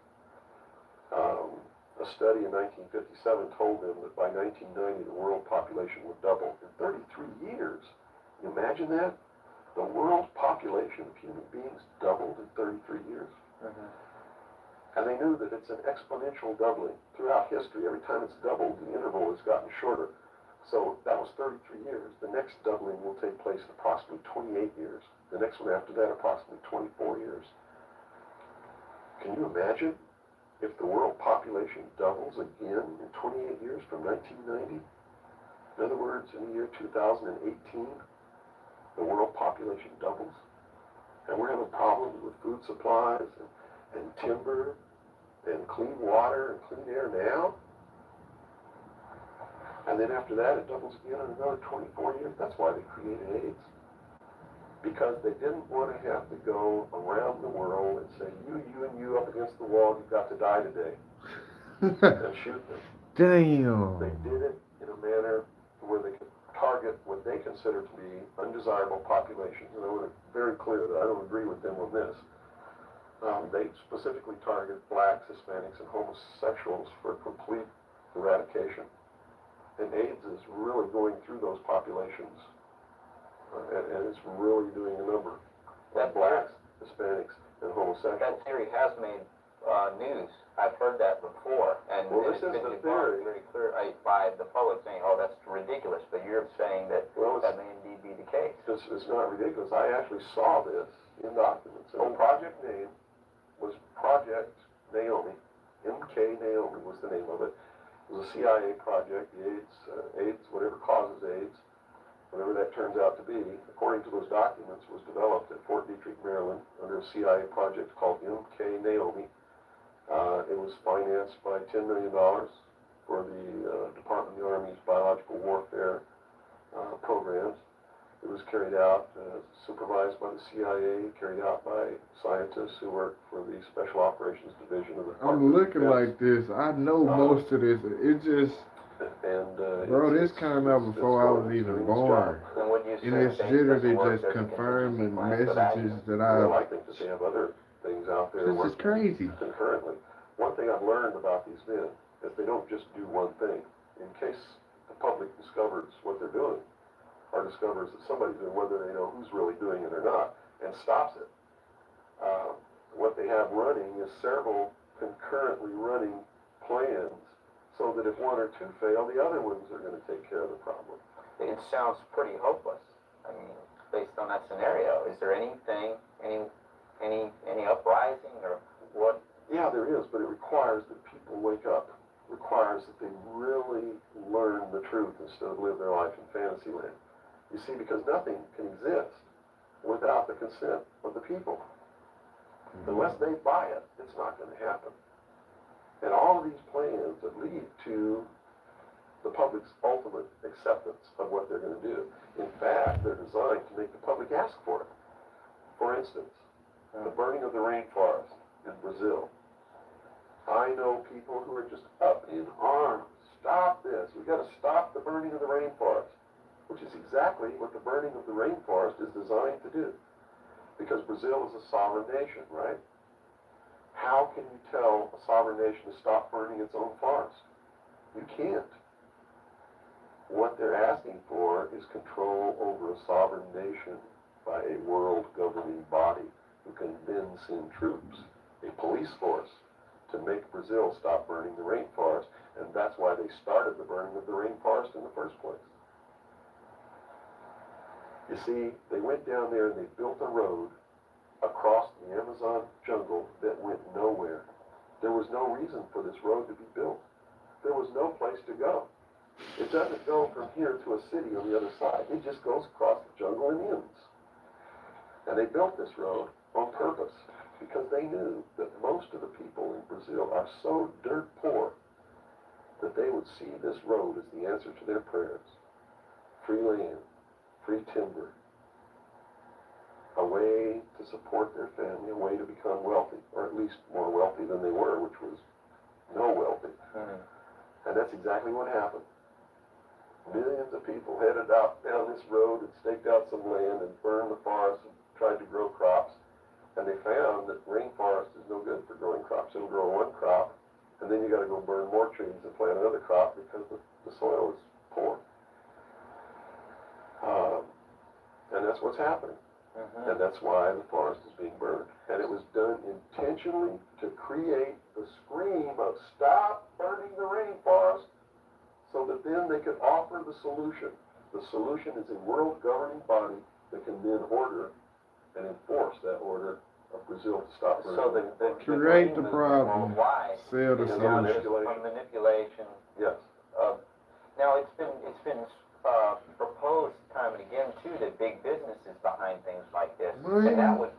A study in 1957 told them that by 1990 the world population would double in 33 years. Can you imagine that? The world population of human beings doubled in 33 years. Mm-hmm. And they knew that it's an exponential doubling throughout history. Every time it's doubled, the interval has gotten shorter. So that was 33 years. The next doubling will take place in approximately 28 years. The next one after that, approximately 24 years. Can you imagine if the world population doubles again in 28 years from 1990? In other words, in the year 2018, the world population doubles. And we're having problems with food supplies and timber and clean water and clean air now. And then after that, it doubles again in another 24 years. That's why they created AIDS. Because they didn't want to have to go around the world and say, you and you up against the wall, you've got to die today. And shoot them. Damn. They did it in a manner where they could target what they consider to be undesirable populations. And I want to be very clear that I don't agree with them on this. They specifically target blacks, Hispanics, and homosexuals for complete eradication. And AIDS is really going through those populations, and it's really doing a number. That Blacks, Hispanics, and homosexuals. That theory has made news. I've heard that before, and Well, it's this is been the debunked theory. very clear by the public saying, "Oh, that's ridiculous." But you're saying that Well, that may indeed be the case. it's not ridiculous. I actually saw this in documents. And the project name was Project Naomi. MK Naomi was the name of it. It was a CIA project, the AIDS, whatever causes AIDS, whatever that turns out to be, according to those documents, was developed at Fort Detrick, Maryland, under a CIA project called MK Naomi. It was financed by $10 million for the Department of the Army's biological warfare programs. It was carried out, supervised by the CIA, carried out by scientists who work for the Special Operations Division of the Department I'm of looking Defense. like this. I know most of this. It just, And, bro, this it's- came out it's before I was doing even its born. job. And would you And assume it's that literally doesn't work, just there's a confirming contingency plan for that? messages that Well, I. I think that they have other things out there This is working crazy. concurrently. One thing I've learned about these men is they don't just do one thing. In case the public discovers what they're doing, or discovers that somebody's doing, whether they know who's really doing it or not, and stops it. What they have running is several concurrently running plans, so that if one or two fail, the other ones are going to take care of the problem. It sounds pretty hopeless. I mean, based on that scenario, is there anything, any uprising or what? Yeah, there is, but it requires that people wake up. It requires that they really learn the truth instead of live their life in fantasy land. You see, because nothing can exist without the consent of the people. Unless they buy it, it's not going to happen. And all of these plans that lead to the public's ultimate acceptance of what they're going to do. In fact, they're designed to make the public ask for it. For instance, the burning of the rainforest in Brazil. I know people who are just up in arms. Stop this. We've got to stop the burning of the rainforest. Which is exactly what the burning of the rainforest is designed to do. Because Brazil is a sovereign nation, right? How can you tell a sovereign nation to stop burning its own forest? You can't. What they're asking for is control over a sovereign nation by a world governing body who can then send troops, a police force, to make Brazil stop burning the rainforest. And that's why they started the burning of the rainforest in the first place. You see, they went down there and they built a road across the Amazon jungle that went nowhere. There was no reason for this road to be built. There was no place to go. It doesn't go from here to a city on the other side. It just goes across the jungle and ends. And they built this road on purpose because they knew that most of the people in Brazil are so dirt poor that they would see this road as the answer to their prayers. Free land, free timber, a way to support their family, a way to become wealthy, or at least more wealthy than they were, which was no wealthy. And that's exactly what happened. Millions of people headed out down this road and staked out some land and burned the forest and tried to grow crops. And they found that rainforest is no good for growing crops. It'll grow one crop, and then you got to go burn more trees and plant another crop because the soil is poor. And that's what's happening. Mm-hmm. And that's why the forest is being burned. And it was done intentionally to create the scream of stop burning the rainforest so that then they could offer the solution. The solution is a world governing body that can then order and enforce that order of Brazil to stop burning. So the Create the green movement problem, worldwide sell the is solution. a manipulation. Yes. Now it's been proposed time and again too that big business is behind things like this, and that would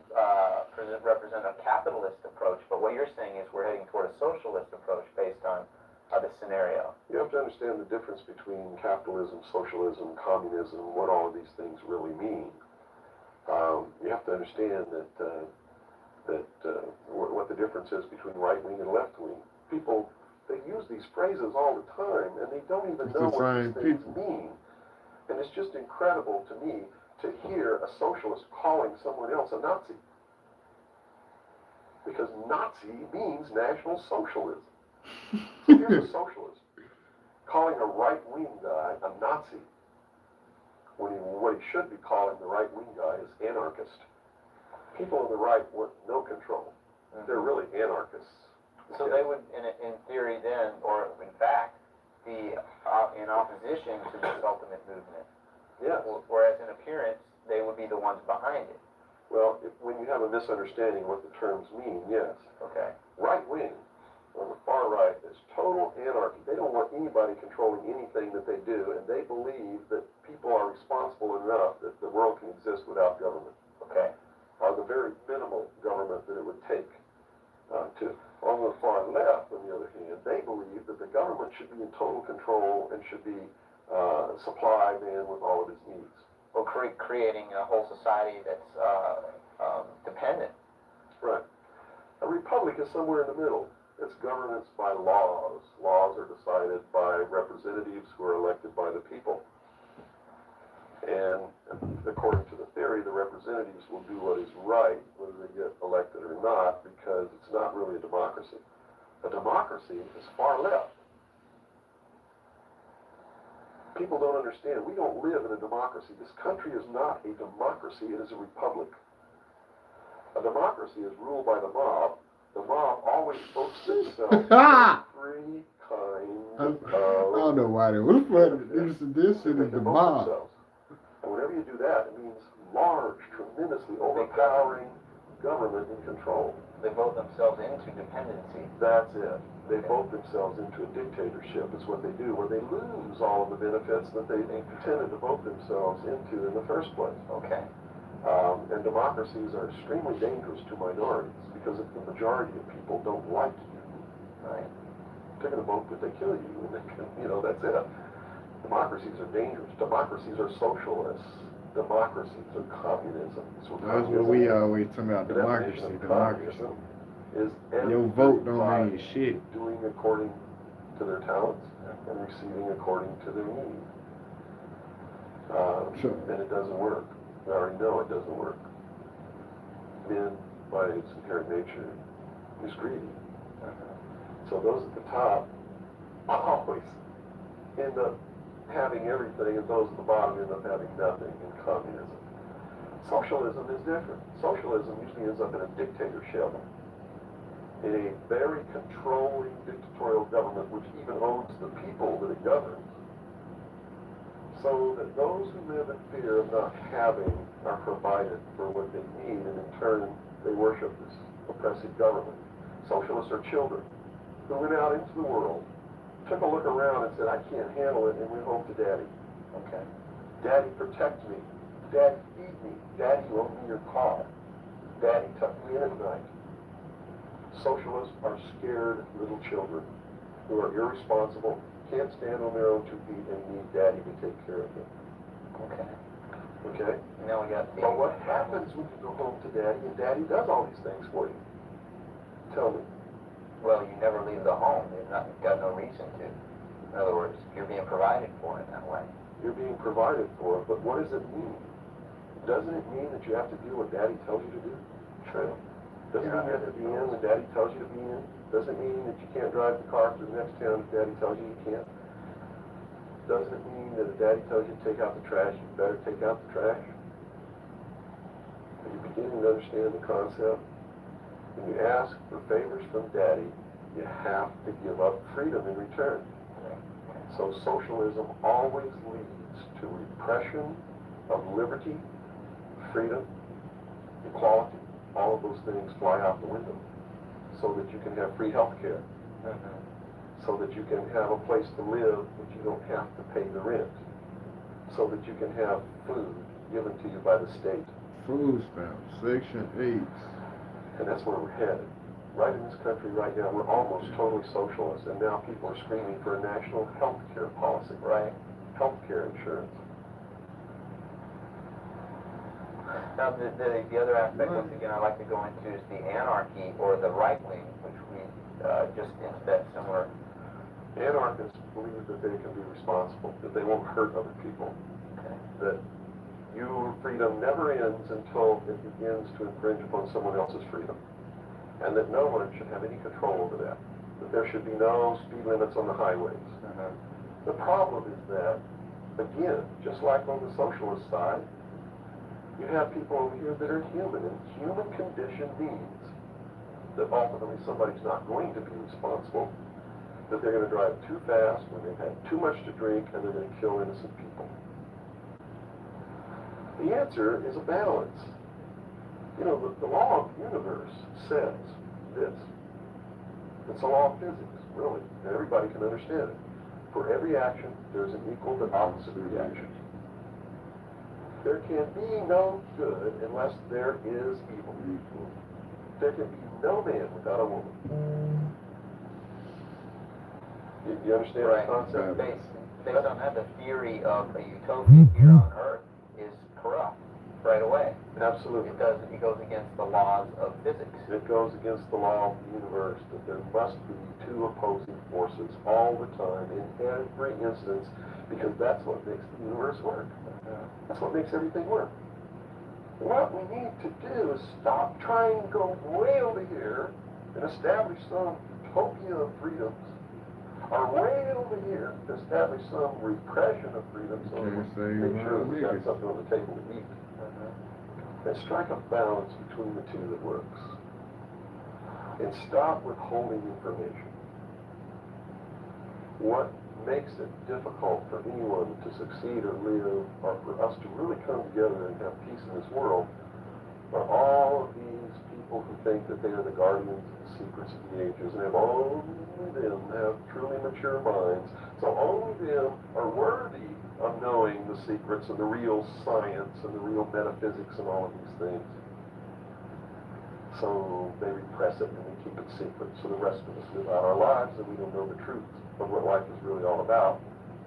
represent a capitalist approach. But what you're saying is we're heading toward a socialist approach based on this scenario. You have to understand the difference between capitalism, socialism, communism, what all of these things really mean. You have to understand what the difference is between right wing and left wing. People, they use these phrases all the time, and they don't even know what these things mean. And it's just incredible to me to hear a socialist calling someone else a Nazi. Because Nazi means National Socialism. So here's a socialist calling a right-wing guy a Nazi, when what he should be calling the right-wing guy is anarchist. People on the right want no control. They're really anarchists. So they would, in theory then, or in fact, be in opposition to this ultimate movement. Yes. Whereas in appearance, they would be the ones behind it. Well, when you have a misunderstanding of what the terms mean, yes. Okay. Right wing, on the far right, is total anarchy. They don't want anybody controlling anything that they do, and they believe that people are responsible enough that the world can exist without government. Okay. The very minimal government that it would take to. On the far left, on the other hand, they believe that the government should be in total control and should be supply man with all of his needs. Or creating a whole society that's dependent. Right. A republic is somewhere in the middle. It's governance by laws. Laws are decided by representatives who are elected by the people. And according to the theory, the representatives will do what is right, whether they get elected or not, because it's not really a democracy. A democracy is far left. People don't understand. We don't live in a democracy. This country is not a democracy. It is a republic. A democracy is ruled by the mob. The mob always votes themselves every kind of... I don't know why they was funny. This shit is the mob. And whenever you do that, it means large, tremendously overpowering government and control. They vote themselves into dependency. That's it. They vote themselves into a dictatorship is what they do, where they lose all of the benefits that they intended to vote themselves into in the first place. Okay. And democracies are extremely dangerous to minorities because if the majority of people don't like you, Right. they're going to vote that they kill you, and they can, that's it. Democracies are dangerous. Democracies are socialists. Democracies are communism. That's what we always talk about, democracy. Communism is Your vote don't mean shit. doing according to their talents and receiving according to their needs. And it doesn't work. We already know it doesn't work. Man, by its inherent nature, is greedy. So those at the top always end up having everything, and those at the bottom end up having nothing in communism. Socialism is different. Socialism usually ends up in a dictatorship, in a very controlling dictatorial government which even owns the people that it governs. So that those who live in fear of not having are provided for what they need, and in turn they worship this oppressive government. Socialists are children who went out into the world, took a look around and said, I can't handle it, and went home to Daddy. Okay. Daddy, protect me. Daddy, feed me. Daddy, loan me your car. Daddy, tuck me in at night. Socialists are scared little children who are irresponsible, can't stand on their own 2 feet, and need Daddy to take care of them. Okay. Okay? Now we got the... But what happens when you go home to Daddy and Daddy does all these things for you? Tell me. Well, you never leave the home. They've got no reason to. In other words, you're being provided for in that way. You're being provided for, but what does it mean? Doesn't it mean that you have to do what Daddy tells you to do? True. Doesn't it mean you have to be in when Daddy tells you to be in? Doesn't it mean that you can't drive the car to the next town if Daddy tells you you can't? Doesn't it mean that if Daddy tells you to take out the trash, you better take out the trash? Are you beginning to understand the concept? When you ask for favors from Daddy, you have to give up freedom in return. So socialism always leads to repression of liberty, freedom, equality. All of those things fly out the window so that you can have free health care, so that you can have a place to live but you don't have to pay the rent, so that you can have food given to you by the state. Food stamps, Section 8. And that's where we're headed. Right in this country right now, we're almost totally socialist, and now people are screaming for a national health care policy, right? Health care insurance. Now, the other aspect, once again, I'd like to go into is the anarchy or the right wing, which we just into that similar. Anarchists believe that they can be responsible, that they won't hurt other people, that your freedom never ends until it begins to infringe upon someone else's freedom, and that no one should have any control over that there should be no speed limits on the highways. The problem is that, again, just like on the socialist side, you have people over here that are human, and human condition means that ultimately somebody's not going to be responsible, that they're going to drive too fast when they've had too much to drink, and they're going to kill innocent people. The answer is a balance. You know, the law of the universe says this. It's a law of physics, really, and everybody can understand it. For every action, there's an equal but opposite reaction. There can be no good unless there is evil. There can be no man without a woman. You understand the concept? Based on that, the theory of a utopia here on Earth is corrupt right away. Absolutely. It goes against the laws of physics. It goes against the law of the universe that there must be two opposing forces all the time in every instance, because that's what makes the universe work. That's what makes everything work. What we need to do is stop trying to go way over here and establish some utopia of freedoms, or way over here to establish some repression of freedom, so we make sure that we got something on the table to eat. And strike a balance between the two that works. And stop withholding information. What makes it difficult for anyone to succeed or live, or for us to really come together and have peace in this world, are all of these people who think that they are the guardians of the secrets of the ages, and have only them have truly mature minds, so only them are worthy of knowing the secrets and the real science and the real metaphysics and all of these things. So they repress it and they keep it secret, so the rest of us live out our lives and we don't know the truth of what life is really all about.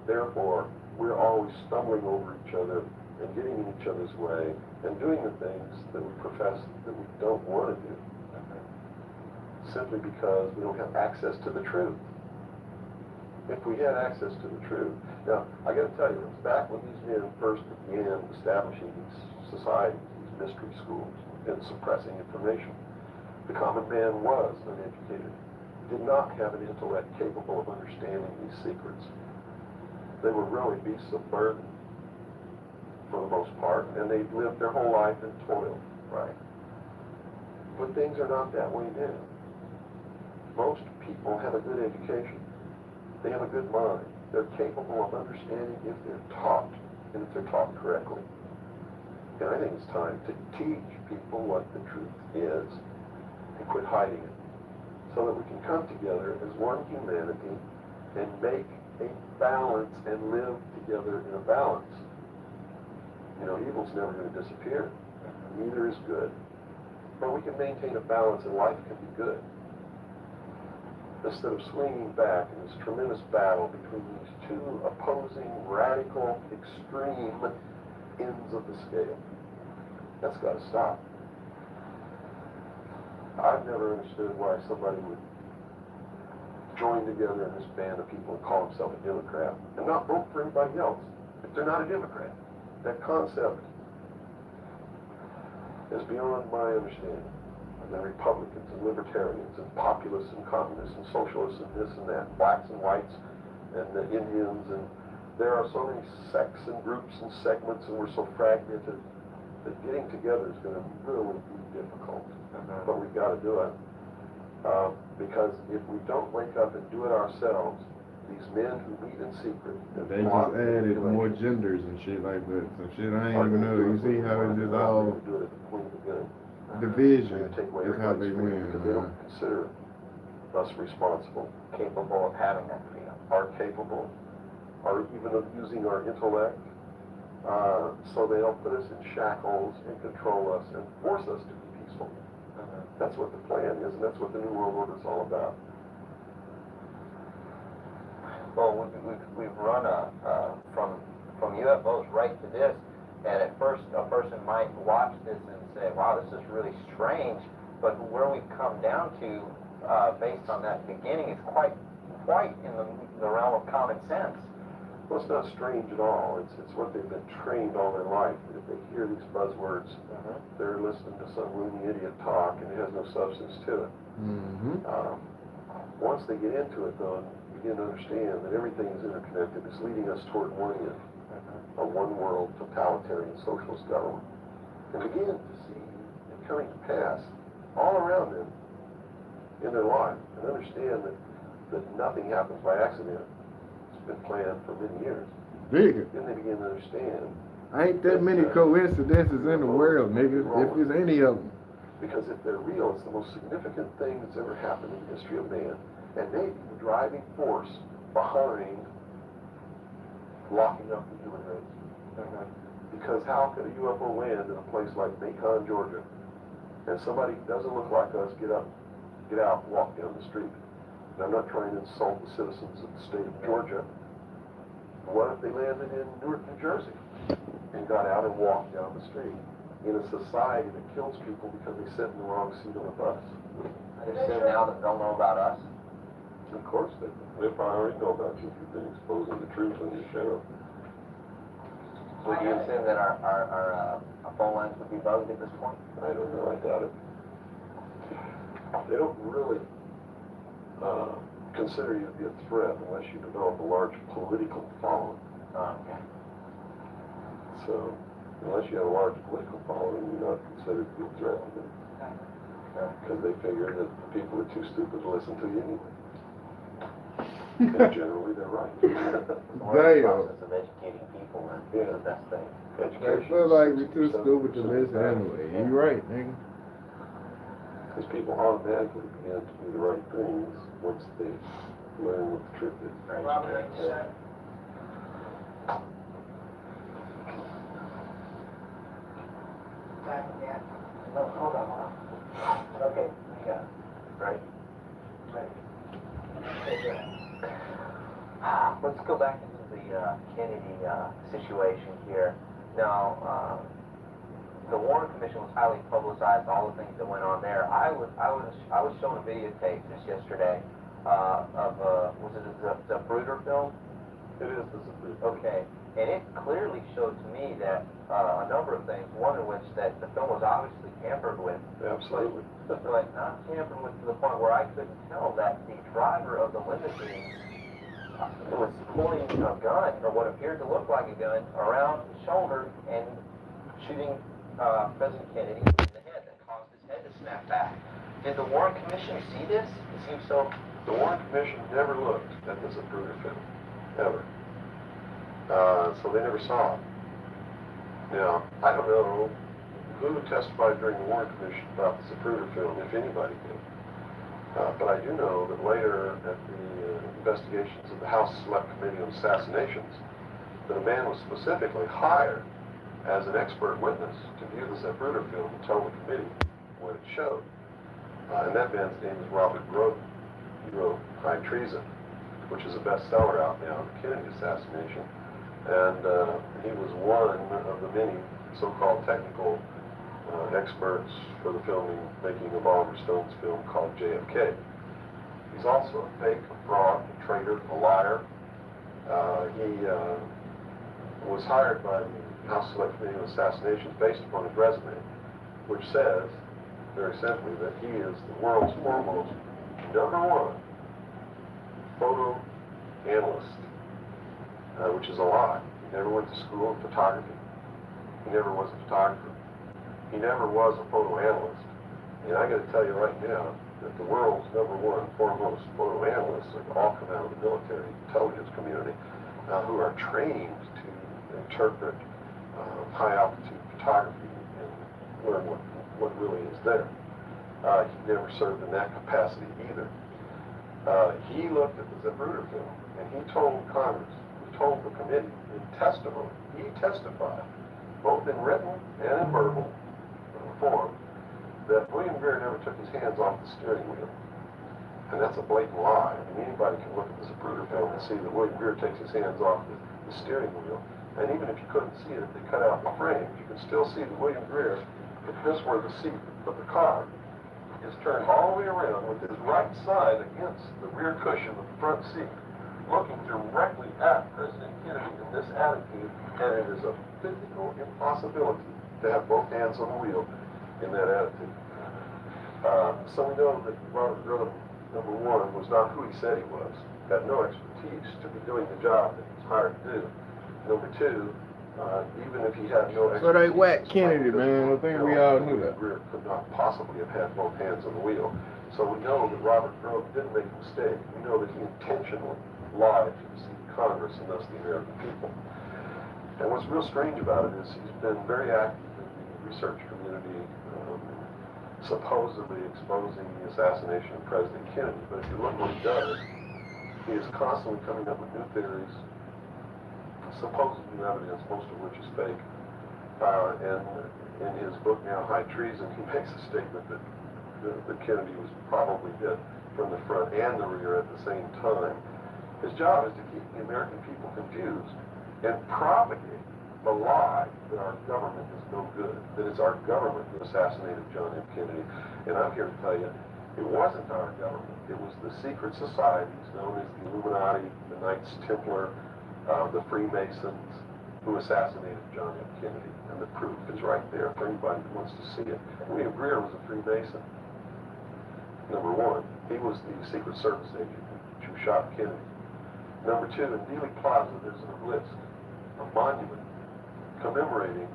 Therefore, we're always stumbling over each other and getting in each other's way and doing the things that we profess that we don't want to do, simply because we don't have access to the truth. If we had access to the truth. Now, I got to tell you, it was back when these men first began establishing these societies, these mystery schools, and suppressing information. The common man was uneducated, did not have an intellect capable of understanding these secrets. They were really beasts of burden, for the most part, and they lived their whole life in toil. Right. But things are not that way now. Most people have a good education. They have a good mind. They're capable of understanding if they're taught, and if they're taught correctly. And I think it's time to teach people what the truth is and quit hiding it, so that we can come together as one humanity and make a balance and live together in a balance. You know, evil's never going to disappear. Neither is good. But we can maintain a balance, and life can be good, instead of swinging back in this tremendous battle between these two opposing, radical, extreme ends of the scale. That's got to stop. I've never understood why somebody would join together in this band of people and call themselves a Democrat and not vote for anybody else if they're not a Democrat. That concept is beyond my understanding. And then Republicans and Libertarians and populists and communists and socialists and this and that, blacks and whites and the Indians, and there are so many sects and groups and segments, and we're so fragmented that getting together is going to really be difficult. But we've got to do it. Because if we don't wake up and do it ourselves, these men who meet in secret, They just added more genders and shit like that. Some shit I ain't even know. You see how it's just all division is how they win. Because they don't consider us responsible, Capable of having that freedom. are capable, or even of using our intellect. So they'll put us in shackles and control us and force us to be peaceful. That's what the plan is, and that's what the New World Order is all about. Well, we've run from UFOs right to this, and at first a person might watch this and say, wow, this is really strange, but where we've come down to, based on that beginning, is quite in the realm of common sense. Well, it's not strange at all. It's what they've been trained all their life. If they hear these buzzwords, they're listening to some loony idiot talk, and it has no substance to it. Once they get into it, though, and begin to understand that everything is interconnected, it's leading us toward one end, a one-world totalitarian socialist government, and begin to see it coming to pass all around them in their life, and understand that nothing happens by accident. It's been planned for many years. Bigger. Then they begin to understand. Ain't that many coincidences in the world, nigga, if it's any of them. Because if they're real, it's the most significant thing that's ever happened in the history of man, and maybe the driving force behind locking up the human race. Because how could a UFO land in a place like Macon, Georgia, and somebody who doesn't look like us get out and walk down the street? And I'm not trying to insult the citizens of the state of Georgia. What if they landed in Newark, New Jersey, and got out and walked down the street in a society that kills people because they sit in the wrong seat on a bus? I assume now that they'll know about us. Of course they probably already know about you if you've been exposing the truth on your show. So do you assume that our phone lines would be bugged at this point? I don't know, I doubt it. They don't really consider you to be a threat unless you develop a large political following. Okay. So, unless you have a large political following, you're not considered to be a threat to them. Because they figure that people are too stupid to listen to you anyway. And generally, they're right. We're in the process of educating people, and it's the best thing. I feel like we're too stupid to listen anyway. You're right, nigga. Because people automatically begin to do the right things once they learn what the truth is. Robert, No, hold on. Okay, yeah. Right? Right. Let's go back into the Kennedy situation here. Now, the Warren Commission was highly publicized, all the things that went on there. I was shown a videotape just yesterday of was it a Zapruder film? It is the Zapruder. Okay, and it clearly showed to me that a number of things. One in which that the film was obviously tampered with. Absolutely. But not tampered with to the point where I couldn't tell that the driver of the limousine was pulling a gun, or what appeared to look like a gun, around his shoulder and shooting President Kennedy in the head. That caused his head to snap back. Did the Warren Commission see this? It seems so. The Warren Commission never looked at the Zapruder film, ever. So they never saw it. Now, I don't know who testified during the Warren Commission about the Zapruder film, if anybody did. But I do know that later at the investigations of the House Select Committee on Assassinations, that a man was specifically hired as an expert witness to view the Zapruder film and tell the committee what it showed. And that man's name is Robert Groden. He wrote High Treason, which is a bestseller out now, the Kennedy assassination. And he was one of the many so-called technical experts for the making of Oliver Stone's film called JFK. He's also a fake, a fraud, a traitor, a liar. He was hired by the House Select Committee on Assassinations based upon his resume, which says, very simply, that he is the world's foremost, #1 photo analyst, which is a lie. He never went to school in photography. He never was a photographer. He never was a photo analyst. And I got to tell you right now that the world's #1 foremost photo analysts are all come out of the military intelligence community who are trained to interpret high altitude photography and learn what really is there. He never served in that capacity either. He looked at the Zapruder film and he told Congress, he told the committee in testimony, he testified, both in written and in verbal form, that William Greer never took his hands off the steering wheel. And that's a blatant lie. I mean, anybody can look at the Zapruder film and see that William Greer takes his hands off the steering wheel. And even if you couldn't see it, if they cut out the frame, you can still see that William Greer, if this were the seat of the car, is turned all the way around with his right side against the rear cushion of the front seat, looking directly at President Kennedy in this attitude, and it is a physical impossibility to have both hands on the wheel in that attitude. So we know that Robert Grudem, #1, was not who he said he was, had no expertise to be doing the job that he was hired to do. #2, even if he had no expertise... So they whacked Kennedy, man. I think we all knew that. Greer could not possibly have had both hands on the wheel. So we know that Robert Grudem didn't make a mistake. We know that he intentionally lied to deceive Congress and thus the American people. And what's real strange about it is he's been very active in the research community, supposedly exposing the assassination of President Kennedy. But if you look what he does, he is constantly coming up with new theories, supposed new evidence, most of which is fake. And in his book now, High Treason, he makes a statement that Kennedy was probably hit from the front and the rear at the same time. His job is to keep the American people confused and propagate the lie that our government is no good, that it's our government that assassinated John F. Kennedy. And I'm here to tell you, it wasn't our government. It was the secret societies known as the Illuminati, the Knights Templar, the Freemasons, who assassinated John F. Kennedy. And the proof is right there for anybody who wants to see it. William Greer was a Freemason, #1. He was the Secret Service agent who shot Kennedy. #2, in Dealey Plaza, there's an obelisk, a monument commemorating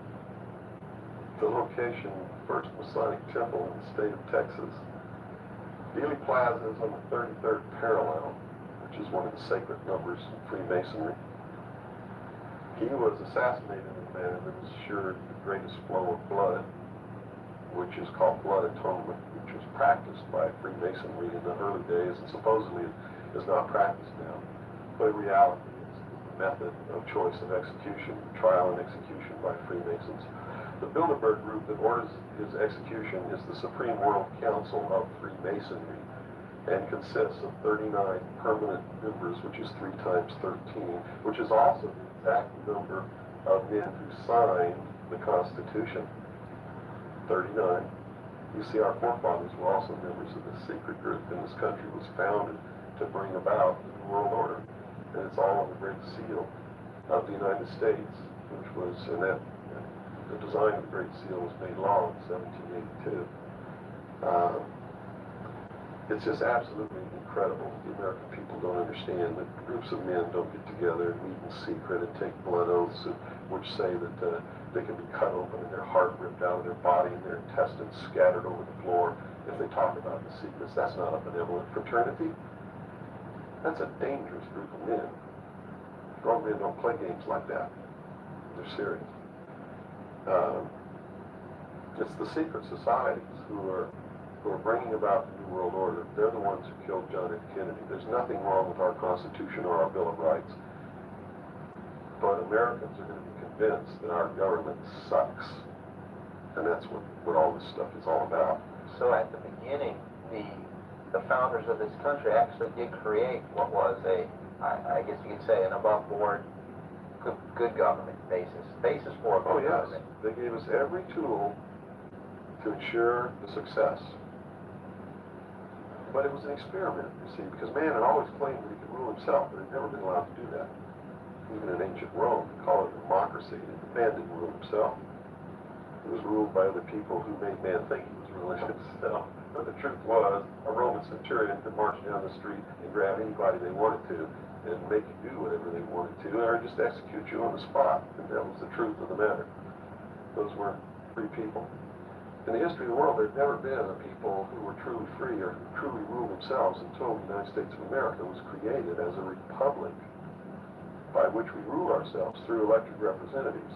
the location of the first Masonic temple in the state of Texas. Dealey Plaza is on the 33rd parallel, which is one of the sacred numbers in Freemasonry. He was assassinated in a manner that ensured the greatest flow of blood, which is called blood atonement, which was practiced by Freemasonry in the early days and supposedly is not practiced now. But in reality, it's the method of choice of execution, trial and execution by Freemasons. The Bilderberg group that orders his execution is the Supreme World Council of Freemasonry and consists of 39 permanent members, which is 3 times 13, which is also the exact number of men who signed the Constitution. 39. You see, our forefathers were also members of this secret group, and this country was founded to bring about the New World Order. And it's all on the Great Seal of the United States, which was, and that the design of the Great Seal was made law in 1782. It's just absolutely incredible. The American people don't understand that groups of men don't get together and meet in secret and take blood oaths, which say that they can be cut open and their heart ripped out of their body and their intestines scattered over the floor if they talk about the secrets. That's not a benevolent fraternity. That's a dangerous group of men. Strong men don't play games like that. They're serious. It's the secret societies who are bringing about the New World Order. They're the ones who killed John F. Kennedy. There's nothing wrong with our Constitution or our Bill of Rights. But Americans are going to be convinced that our government sucks. And that's what all this stuff is all about. So at the beginning, the founders of this country actually did create what was I guess you could say, an above-board good government basis for a good government. They gave us every tool to ensure the success. But it was an experiment, you see, because man had always claimed that he could rule himself, but had never been allowed to do that. Even in ancient Rome, they call it democracy, and man didn't rule himself. He was ruled by the people who made man think he was ruling himself. But the truth was, a Roman centurion could march down the street and grab anybody they wanted to and make you do whatever they wanted to, or just execute you on the spot. And that was the truth of the matter. Those weren't free people. In the history of the world, there had never been a people who were truly free or who truly ruled themselves until the United States of America was created as a republic by which we rule ourselves through elected representatives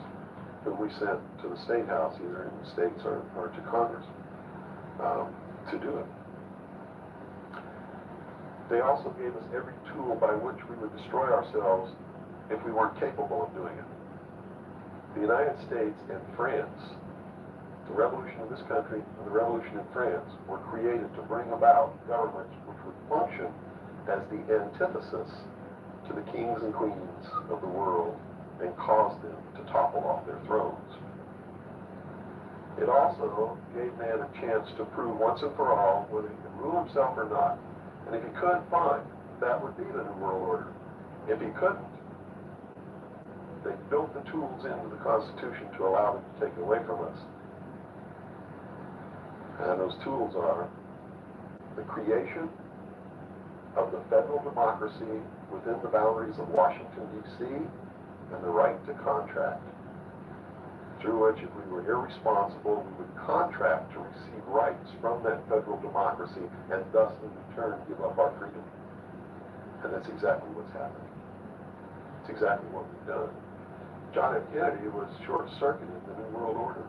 whom we sent to the State House, either in the states or to Congress, to do it. They also gave us every tool by which we would destroy ourselves if we weren't capable of doing it. The United States and France, the revolution of this country and the revolution in France, were created to bring about governments which would function as the antithesis to the kings and queens of the world and cause them to topple off their thrones. It also gave man a chance to prove once and for all whether he could rule himself or not. And if he could, fine, that would be the New World Order. If he couldn't, they built the tools into the Constitution to allow them to take it away from us. And those tools are the creation of the federal democracy within the boundaries of Washington, D.C., and the right to contract, through which, if we were irresponsible, we would contract to receive rights from that federal democracy and thus, in return, give up our freedom. And that's exactly what's happening. It's exactly what we've done. John F. Kennedy was short-circuited the New World Order.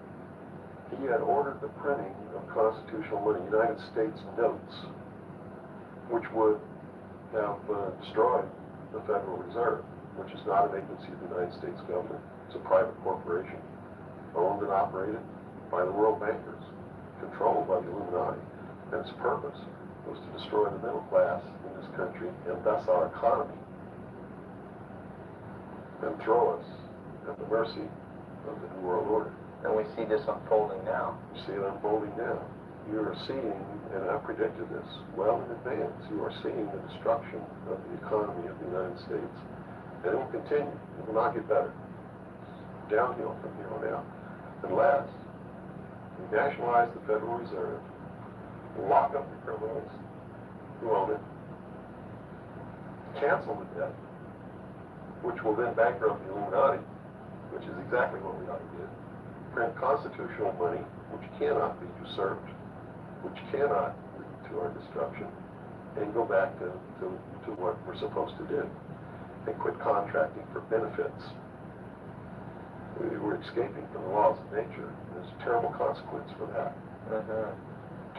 He had ordered the printing of constitutional money, United States notes, which would have destroyed the Federal Reserve, which is not an agency of the United States government. It's a private corporation, owned and operated by the world bankers, controlled by the Illuminati. And its purpose was to destroy the middle class in this country and thus our economy, and throw us at the mercy of the New World Order. And we see this unfolding now. You see it unfolding now. You are seeing, and I predicted this well in advance, you are seeing the destruction of the economy of the United States. And it will continue. It will not get better. Downhill from here on out. Unless we nationalize the Federal Reserve, lock up the criminals who own it, cancel the debt, which will then bankrupt the Illuminati, which is exactly what we ought to do. Print constitutional money, which cannot be usurped, which cannot lead to our destruction, and go back to what we're supposed to do, and quit contracting for benefits. We're escaping from the laws of nature. There's a terrible consequence for that.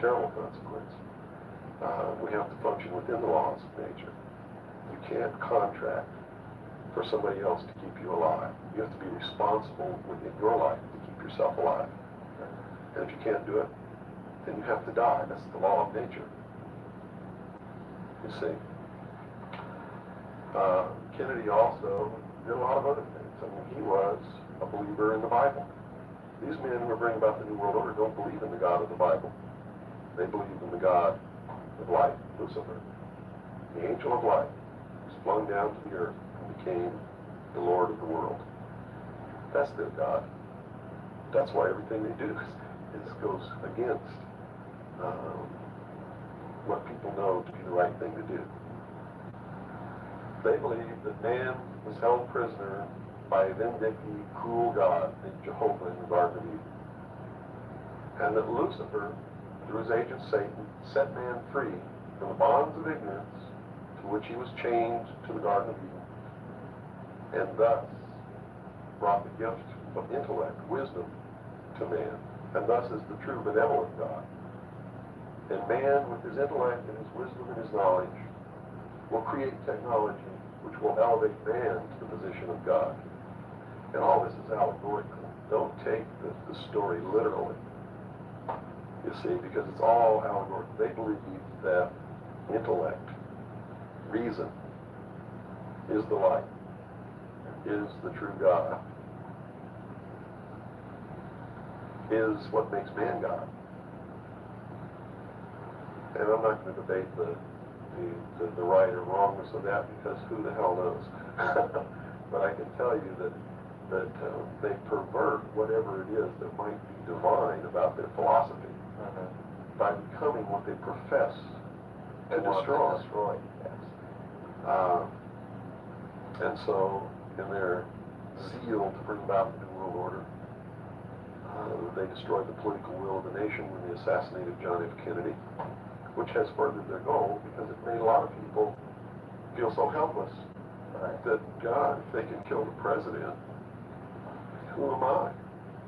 Terrible consequence. We have to function within the laws of nature. You can't contract for somebody else to keep you alive. You have to be responsible within your life to keep yourself alive. And if you can't do it, then you have to die. That's the law of nature. You see. Kennedy also did a lot of other things. I mean, he was a believer in the Bible. These men who are bringing about the New World Order don't believe in the God of the Bible. They believe in the God of light, Lucifer, the angel of light, who's flung down to the earth and became the Lord of the world. That's their God. That's why everything they do goes against what people know to be the right thing to do. They believe that man was held prisoner by a vindictive, cruel God named Jehovah in the Garden of Eden. And that Lucifer, through his agent Satan, set man free from the bonds of ignorance to which he was chained to the Garden of Eden, and thus brought the gift of intellect, wisdom, to man, and thus is the true benevolent God. And man, with his intellect and his wisdom and his knowledge, will create technology which will elevate man to the position of God. And all this is allegorical. Don't take the story literally, you see, because it's all allegorical. They believe that intellect, reason, is the light, is the true God, is what makes man God. And I'm not going to debate the right or wrongness of that, because who the hell knows? But I can tell you that they pervert whatever it is that might be divine about their philosophy by becoming what they profess to destroy. Yes. And so, in their zeal to bring about the New World Order, they destroyed the political will of the nation when they assassinated John F. Kennedy, which has furthered their goal, because it made a lot of people feel so helpless that, God, if they can kill the president, who am I?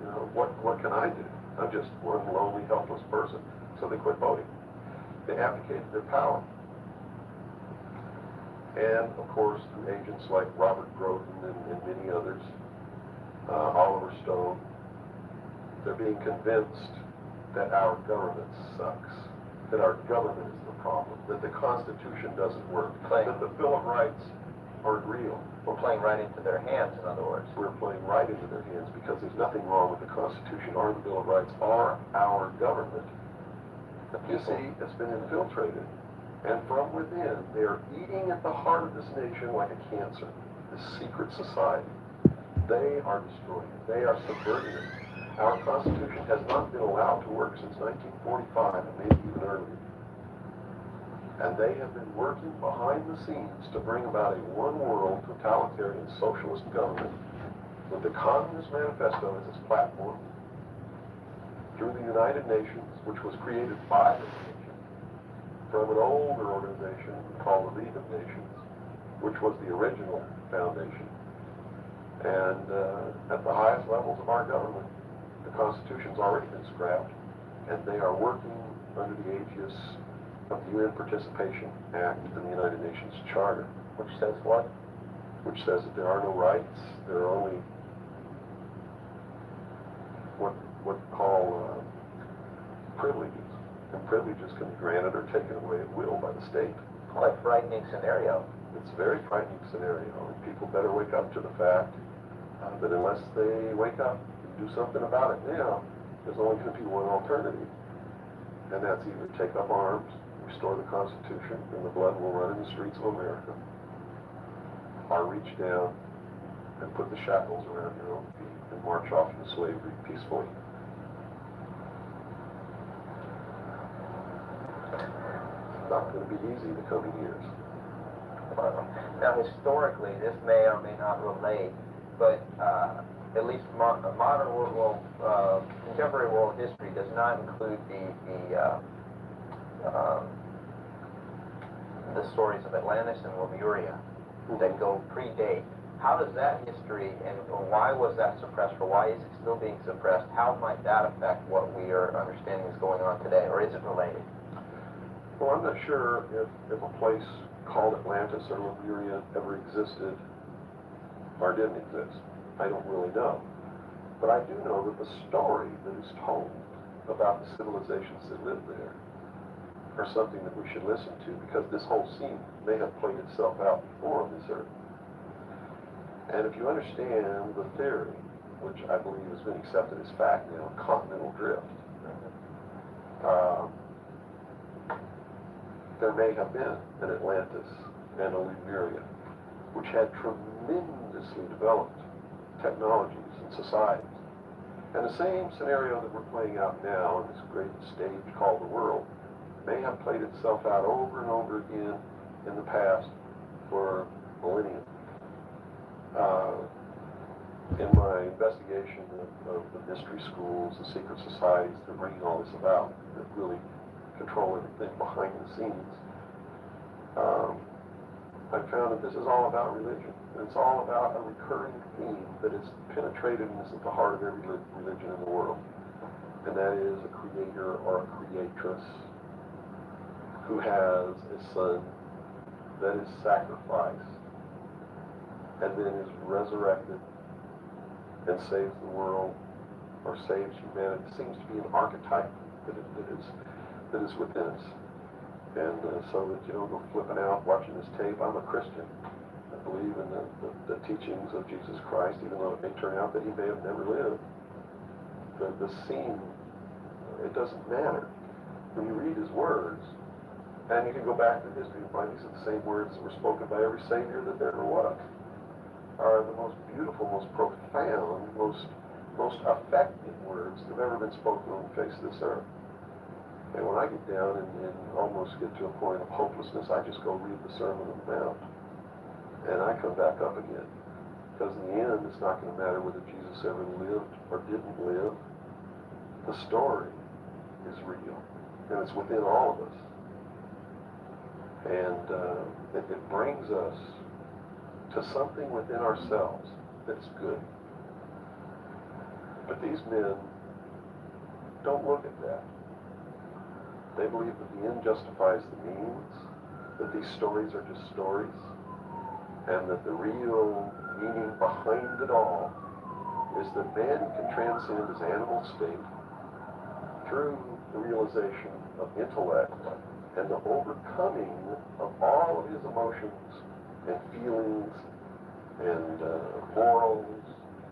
You know, what can I do? I'm just one lonely, helpless person. So they quit voting. They abdicated their power. And, of course, through agents like Robert Groton and many others, Oliver Stone, they're being convinced that our government sucks, that our government is the problem, that the Constitution doesn't work, that the Bill of Rights aren't real. We're playing right into their hands, in other words. We're playing right into their hands, because there's nothing wrong with the Constitution or the Bill of Rights or our government. You see, it's been infiltrated, and from within, they are eating at the heart of this nation like a cancer, this secret society. They are destroying it. They are subverting it. Our Constitution has not been allowed to work since 1945, and maybe even earlier. And they have been working behind the scenes to bring about a one-world, totalitarian, socialist government with the Communist Manifesto as its platform, through the United Nations, which was created by the nation, from an older organization called the League of Nations, which was the original foundation. And at the highest levels of our government, the Constitution's already been scrapped, and they are working under the aegis of the UN Participation Act and the United Nations Charter. Which says what? Which says that there are no rights, there are only what we call privileges. And privileges can be granted or taken away at will by the state. Quite a frightening scenario. It's a very frightening scenario, and people better wake up to the fact that unless they wake up and do something about it now, there's only going to be one alternative. And that's either take up arms, restore the Constitution, and the blood will run in the streets of America, or reach down and put the shackles around your own feet and march off into slavery peacefully. It's not going to be easy the coming years. Now, historically, this may or may not relate, but at least modern world, contemporary world history does not include the stories of Atlantis and Lemuria that go predate. How does that history, and why was that suppressed, or why is it still being suppressed? How might that affect what we are understanding is going on today, or is it related? Well, I'm not sure if a place called Atlantis or Lemuria ever existed or didn't exist. I don't really know. But I do know that the story that is told about the civilizations that lived there are something that we should listen to, because this whole scene may have played itself out before on this earth. And if you understand the theory, which I believe has been accepted as fact now, continental drift, there may have been an Atlantis and a Lemuria, which had tremendously developed technologies and societies. And the same scenario that we're playing out now on this great stage called the world may have played itself out over and over again in the past for millennia. In my investigation of the mystery schools, the secret societies that are bringing all this about, that really control everything behind the scenes, I found that this is all about religion. And it's all about a recurring theme that is penetrated and is at the heart of every religion in the world. And that is a creator or a creatress who has a son that is sacrificed and then is resurrected and saves the world or saves humanity. It seems to be an archetype that is within us. And so that you don't go flipping out watching this tape. I'm a Christian. I believe in the teachings of Jesus Christ, even though it may turn out that he may have never lived. The scene, it doesn't matter. When you read his words, And you can go back to history and find these are the same words that were spoken by every savior that there ever was. Are the most beautiful, most profound, most effective words that have ever been spoken on the face of this earth. And when I get down and almost get to a point of hopelessness, I just go read the Sermon on the Mount. And I come back up again. Because in the end, it's not going to matter whether Jesus ever lived or didn't live. The story is real. And it's within all of us. And it brings us to something within ourselves that's good. But these men don't look at that. They believe that the end justifies the means, that these stories are just stories, and that the real meaning behind it all is that man can transcend his animal state through the realization of intellect and the overcoming of all of his emotions and feelings and morals,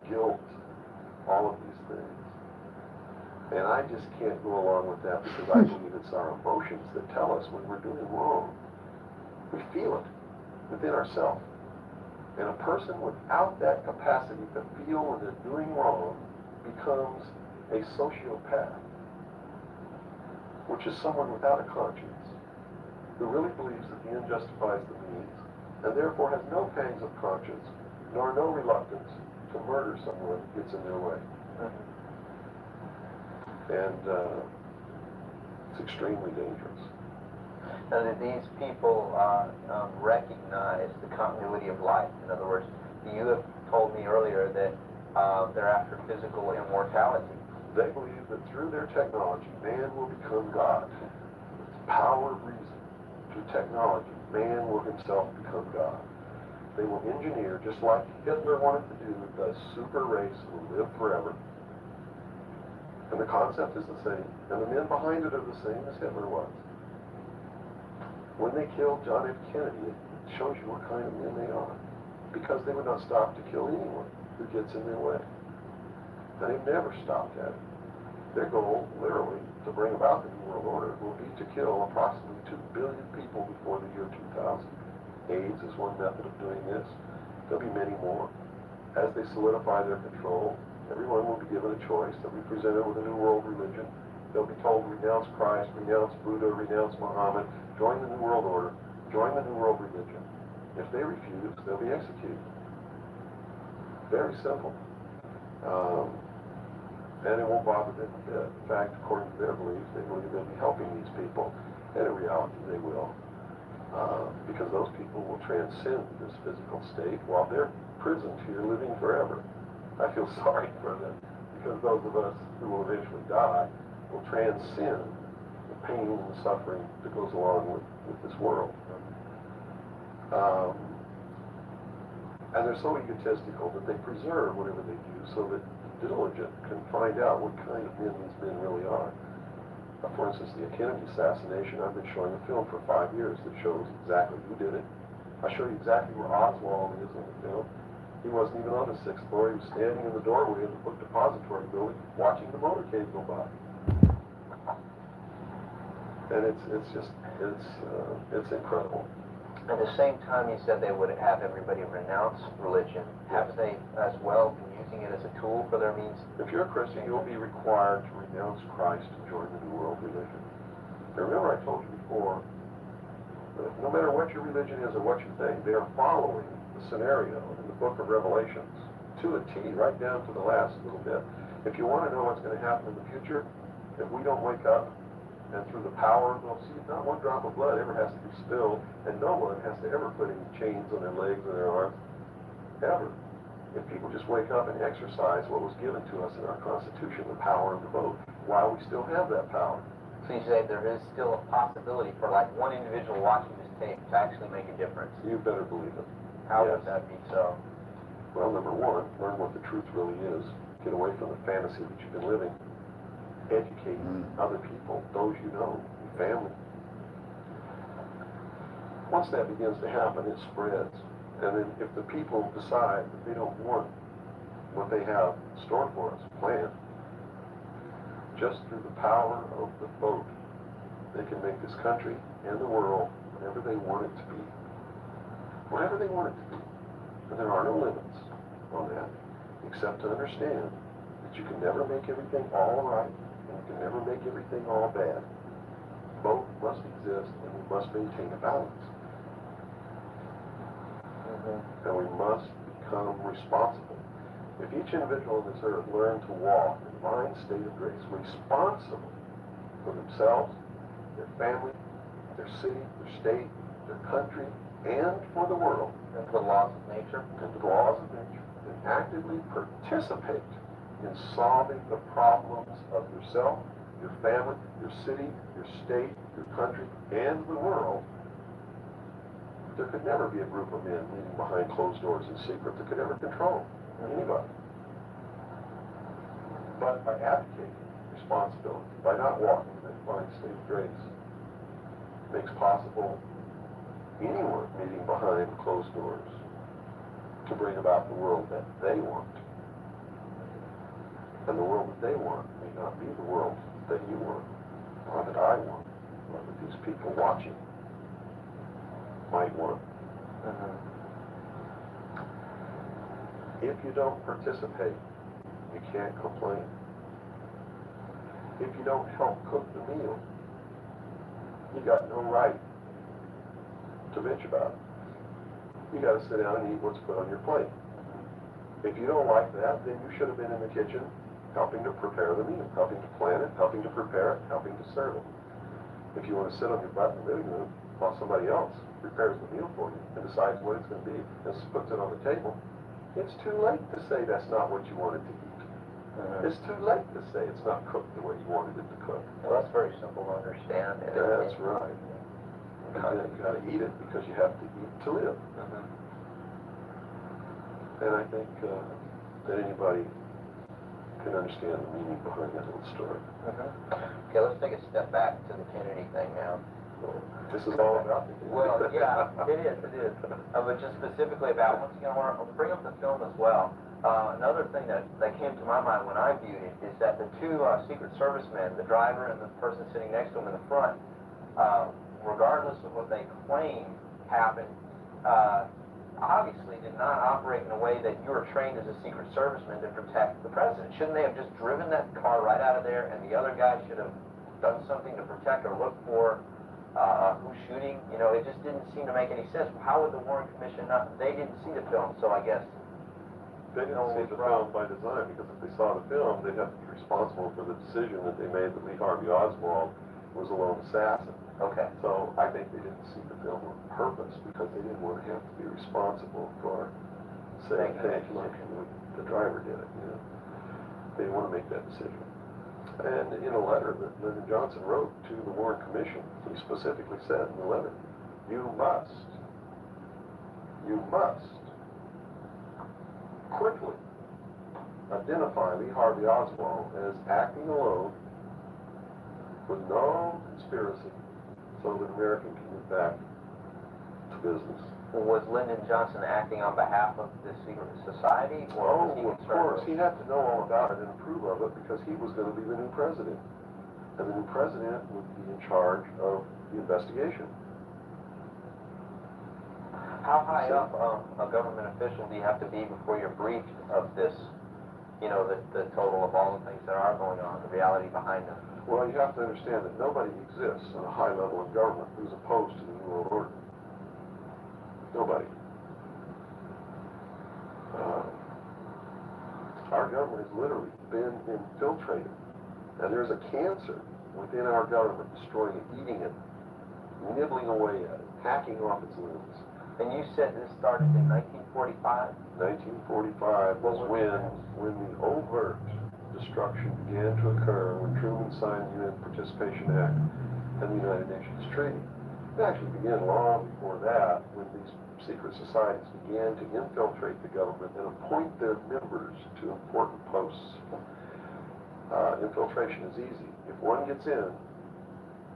guilt, all of these things. And I just can't go along with that because I believe it's our emotions that tell us when we're doing wrong. We feel it within ourselves. And a person without that capacity to feel when they're doing wrong becomes a sociopath, which is someone without a conscience, who really believes that the end justifies the means, and therefore has no pangs of conscience, nor no reluctance to murder someone who gets in their way. And it's extremely dangerous. Now, did these people recognize the continuity of life? In other words, you have told me earlier that they're after physical immortality. They believe that through their technology, man will become God. With the power of reason, through technology, man will himself become God. They will engineer, just like Hitler wanted to do, the super race who will live forever. And the concept is the same, and the men behind it are the same as Hitler was. When they killed John F. Kennedy, it shows you what kind of men they are. Because they would not stop to kill anyone who gets in their way. And they've never stopped at it. Their goal, literally, to bring about the New World Order will be to kill approximately 2 billion people before the year 2000. AIDS is one method of doing this. There'll be many more. As they solidify their control, everyone will be given a choice. They'll be presented with a new world religion. They'll be told, renounce Christ, renounce Buddha, renounce Muhammad, join the New World Order, join the New World Religion. If they refuse, they'll be executed. Very simple. And it won't bother them a bit. In fact, according to their beliefs, they believe they'll be helping these people. And in reality, they will. Because those people will transcend this physical state while they're prisoned here living forever. I feel sorry for them, because those of us who will eventually die will transcend the pain and the suffering that goes along with this world. And they're so egotistical that they preserve whatever they do so that the diligent can find out what kind of men these men really are. For instance, the Kennedy assassination, I've been showing a film for 5 years that shows exactly who did it. I show you exactly where Oswald is in the film. He wasn't even on the 6th floor. He was standing in the doorway of the book depository building watching the motorcade go by. And it's incredible. At the same time, you said they would have everybody renounce religion. Have they as well been using it as a tool for their means? If you're a Christian, you'll be required to renounce Christ and join the New World Religion. Now, remember I told you before, that no matter what your religion is or what you think, they are following the scenario in the book of Revelations to a T, right down to the last little bit. If you want to know what's going to happen in the future, if we don't wake up, and through the power of the sea, not one drop of blood ever has to be spilled, and no one has to ever put any chains on their legs or their arms, ever. If people just wake up and exercise what was given to us in our Constitution, the power of the vote, while we still have that power. So you say there is still a possibility for like one individual watching this tape to actually make a difference? You better believe it. How would that be so? Well, number one, learn what the truth really is. Get away from the fantasy that you've been living. Educate other people, those you know, your family. Once that begins to happen, it spreads. And then if the people decide that they don't want what they have stored for us, planned, just through the power of the vote, they can make this country and the world whenever they want it to be. Whatever they want it to be. And there are no limits on that, except to understand that you can never make everything all right, and you can never make everything all bad. Both must exist, and we must maintain a balance. And we must become responsible. If each individual on this earth learned to walk in a divine state of grace, responsible for themselves, their family, their city, their state, their country, and for the world, And for the laws of nature. and the laws of nature, and actively participate in solving the problems of yourself, your family, your city, your state, your country, and the world, there could never be a group of men meeting behind closed doors in secret that could ever control anybody. But by advocating responsibility, by not walking in that divine state of grace, makes possible anyone meeting behind closed doors to bring about the world that they want. And the world that they want may not be the world that you want, or that I want, or that these people watching might want. If you don't participate, you can't complain. If you don't help cook the meal, you got no right to bitch about it. You got to sit down and eat what's put on your plate. If you don't like that, then you should have been in the kitchen helping to prepare the meal, helping to plan it, helping to prepare it, helping to serve it. If you want to sit on your butt in the living room while somebody else prepares the meal for you and decides what it's going to be and puts it on the table, it's too late to say that's not what you wanted to eat. It's too late to say it's not cooked the way you wanted it to cook. Well, that's very simple to understand. That's right. You got to eat it because you have to eat to live. And I think that anybody can understand the meaning behind that little story. Okay, let's take a step back to the Kennedy thing now. This is all about the Well, yeah, it is. But just specifically about, once again, I want to bring up the film as well. Another thing that came to my mind when I viewed it is that the two Secret Service men, the driver and the person sitting next to him in the front, regardless of what they claim happened, obviously did not operate in a way that you were trained as a Secret Serviceman to protect the president. Shouldn't they have just driven that car right out of there, and the other guy should have done something to protect or look for who's shooting? You know, it just didn't seem to make any sense. How would the Warren Commission not? They didn't see the film, so I guess they didn't see the film by design, because if they saw the film, they'd have to be responsible for the decision that they made that Lee Harvey Oswald was a lone assassin. Okay. So I think they didn't see the film on purpose because they didn't want to have to be responsible for saying, hey, look, the driver did it. You know, they didn't want to make that decision. And in a letter that Lyndon Johnson wrote to the Warren Commission, he specifically said in the letter, you must quickly identify Lee Harvey Oswald as acting alone with no conspiracy so that America can get back to business. Was Lyndon Johnson acting on behalf of the secret society, or was he Of concerned course, with- he had to know all about it and approve of it because he was going to be the new president. And the new president would be in charge of the investigation. How high up a government official do you have to be before you're briefed of this, you know, the total of all the things that are going on, the reality behind them? Well, you have to understand that nobody exists on a high level of government who's opposed to the New World Order. Nobody. Our government has literally been infiltrated. And there's a cancer within our government destroying it, eating it, nibbling away at it, hacking off its limbs. And you said this started in 1945? 1945 was when the overt destruction began to occur, when Truman signed the UN Participation Act and the United Nations Treaty. It actually began long before that, when these secret societies began to infiltrate the government and appoint their members to important posts. Infiltration is easy. If one gets in,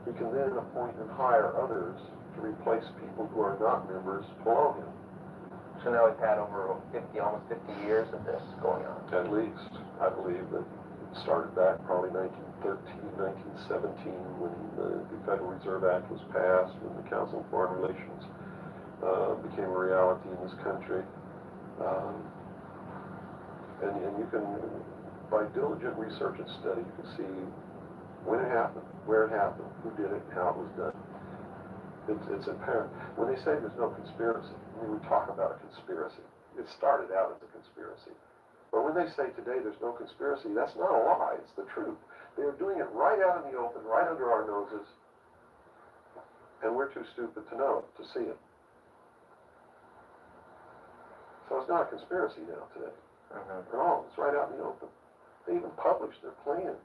he can then appoint and hire others to replace people who are not members below him. So now we've had over 50, almost 50 years of this going on. At least, I believe that started back probably 1913, 1917, when the Federal Reserve Act was passed, when the Council on Foreign Relations became a reality in this country. And you can, by diligent research and study, you can see when it happened, where it happened, who did it, how it was done. It's apparent. When they say there's no conspiracy, I mean, we talk about a conspiracy. It started out as a conspiracy. But when they say today there's no conspiracy, that's not a lie, it's the truth. They are doing it right out in the open, right under our noses, and we're too stupid to know it, to see it. So it's not a conspiracy now today. No, it's right out in the open. They even published their plans.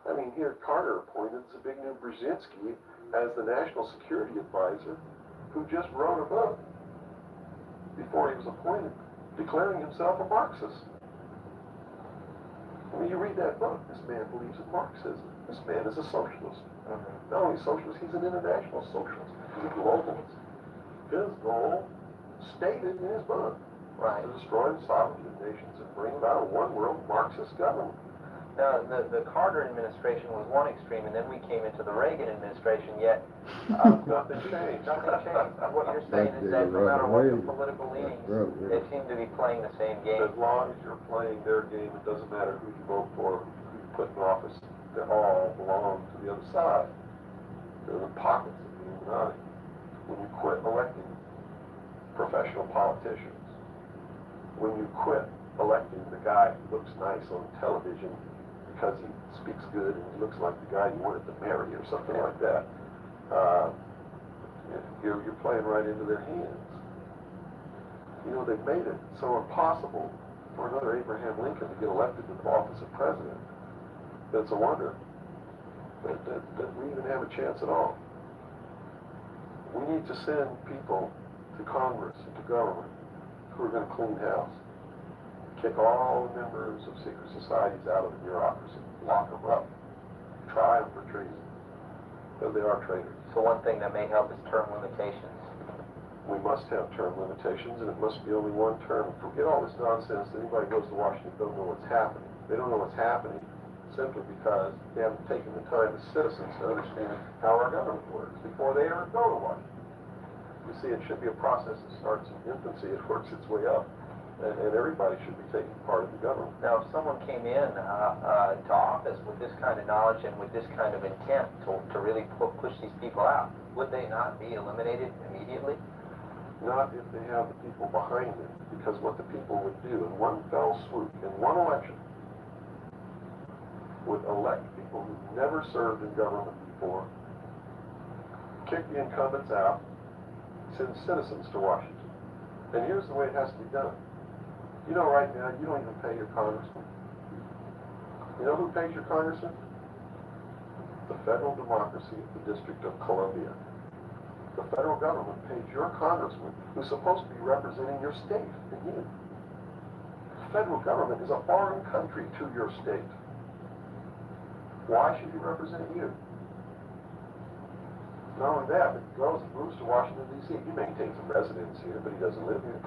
I mean, here Carter appointed Zbigniew Brzezinski as the National Security Advisor, who just wrote a book before he was appointed, declaring himself a Marxist. I mean, you read that book, this man believes in Marxism. This man is a socialist. Not only a socialist, he's an international socialist. He's a globalist. His goal, stated in his book, to destroy the sovereignty of nations and bring about a one-world Marxist government. Now, the Carter administration was one extreme, and then we came into the Reagan administration, yet nothing changed. Nothing changed. What you're saying is that no matter what the political leanings, they seem to be playing the same game. As long as you're playing their game, it doesn't matter who you vote for, who you put in office. They all belong to the other side. They're the pockets of the Illuminati. When you quit electing professional politicians, when you quit electing the guy who looks nice on television because he speaks good and he looks like the guy you wanted to marry or something like that, you're playing right into their hands. You know, they've made it so impossible for another Abraham Lincoln to get elected to the office of president that it's a wonder that we even have a chance at all. We need to send people to Congress and to government who are going to clean house. Kick all the members of secret societies out of the bureaucracy. Lock them up. Try them for treason. Because they are traitors. So one thing that may help is term limitations. We must have term limitations, and it must be only one term. Forget all this nonsense that anybody goes to Washington don't know what's happening. They don't know what's happening simply because they haven't taken the time as citizens to understand how our government works before they ever go to Washington. You see, it should be a process that starts in infancy. It works its way up. And everybody should be taking part of the government. Now, if someone came in to office with this kind of knowledge and with this kind of intent to really push these people out, would they not be eliminated immediately? Not if they have the people behind them, because what the people would do in one fell swoop, in one election, would elect people who never served in government before, kick the incumbents out, send citizens to Washington. And here's the way it has to be done. You know, right now, you don't even pay your congressman. You know who pays your congressman? The federal democracy of the District of Columbia. The federal government pays your congressman, who's supposed to be representing your state and you. The federal government is a foreign country to your state. Why should he represent you? Not only that, but he goes and moves to Washington, D.C. He maintains a residence here, but he doesn't live here.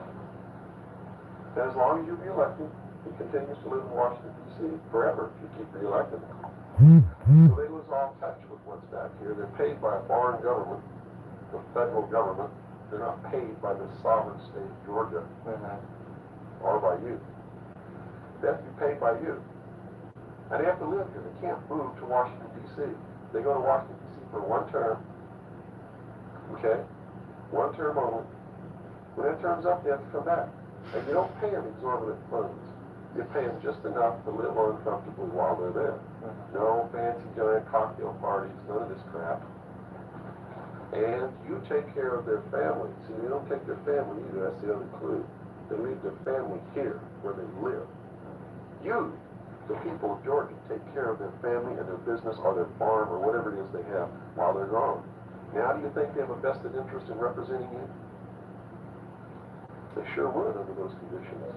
And as long as you re-elected, he continues to live in Washington, D.C. forever if you keep re-electing him. So they lose all touch with what's back here. They're paid by a foreign government, the federal government. They're not paid by the sovereign state of Georgia or by you. They have to be paid by you. And they have to live here. They can't move to Washington, D.C. They go to Washington, D.C. for one term. Okay? One term only. When that term's up, they have to come back. And you don't pay them exorbitant funds. You pay them just enough to live uncomfortably while they're there. No fancy giant cocktail parties, none of this crap. And you take care of their family. See, they don't take their family either. That's the other clue. They leave their family here where they live. You, the people of Georgia, take care of their family and their business or their farm or whatever it is they have while they're gone. Now, do you think they have a vested interest in representing you? They sure would under those conditions.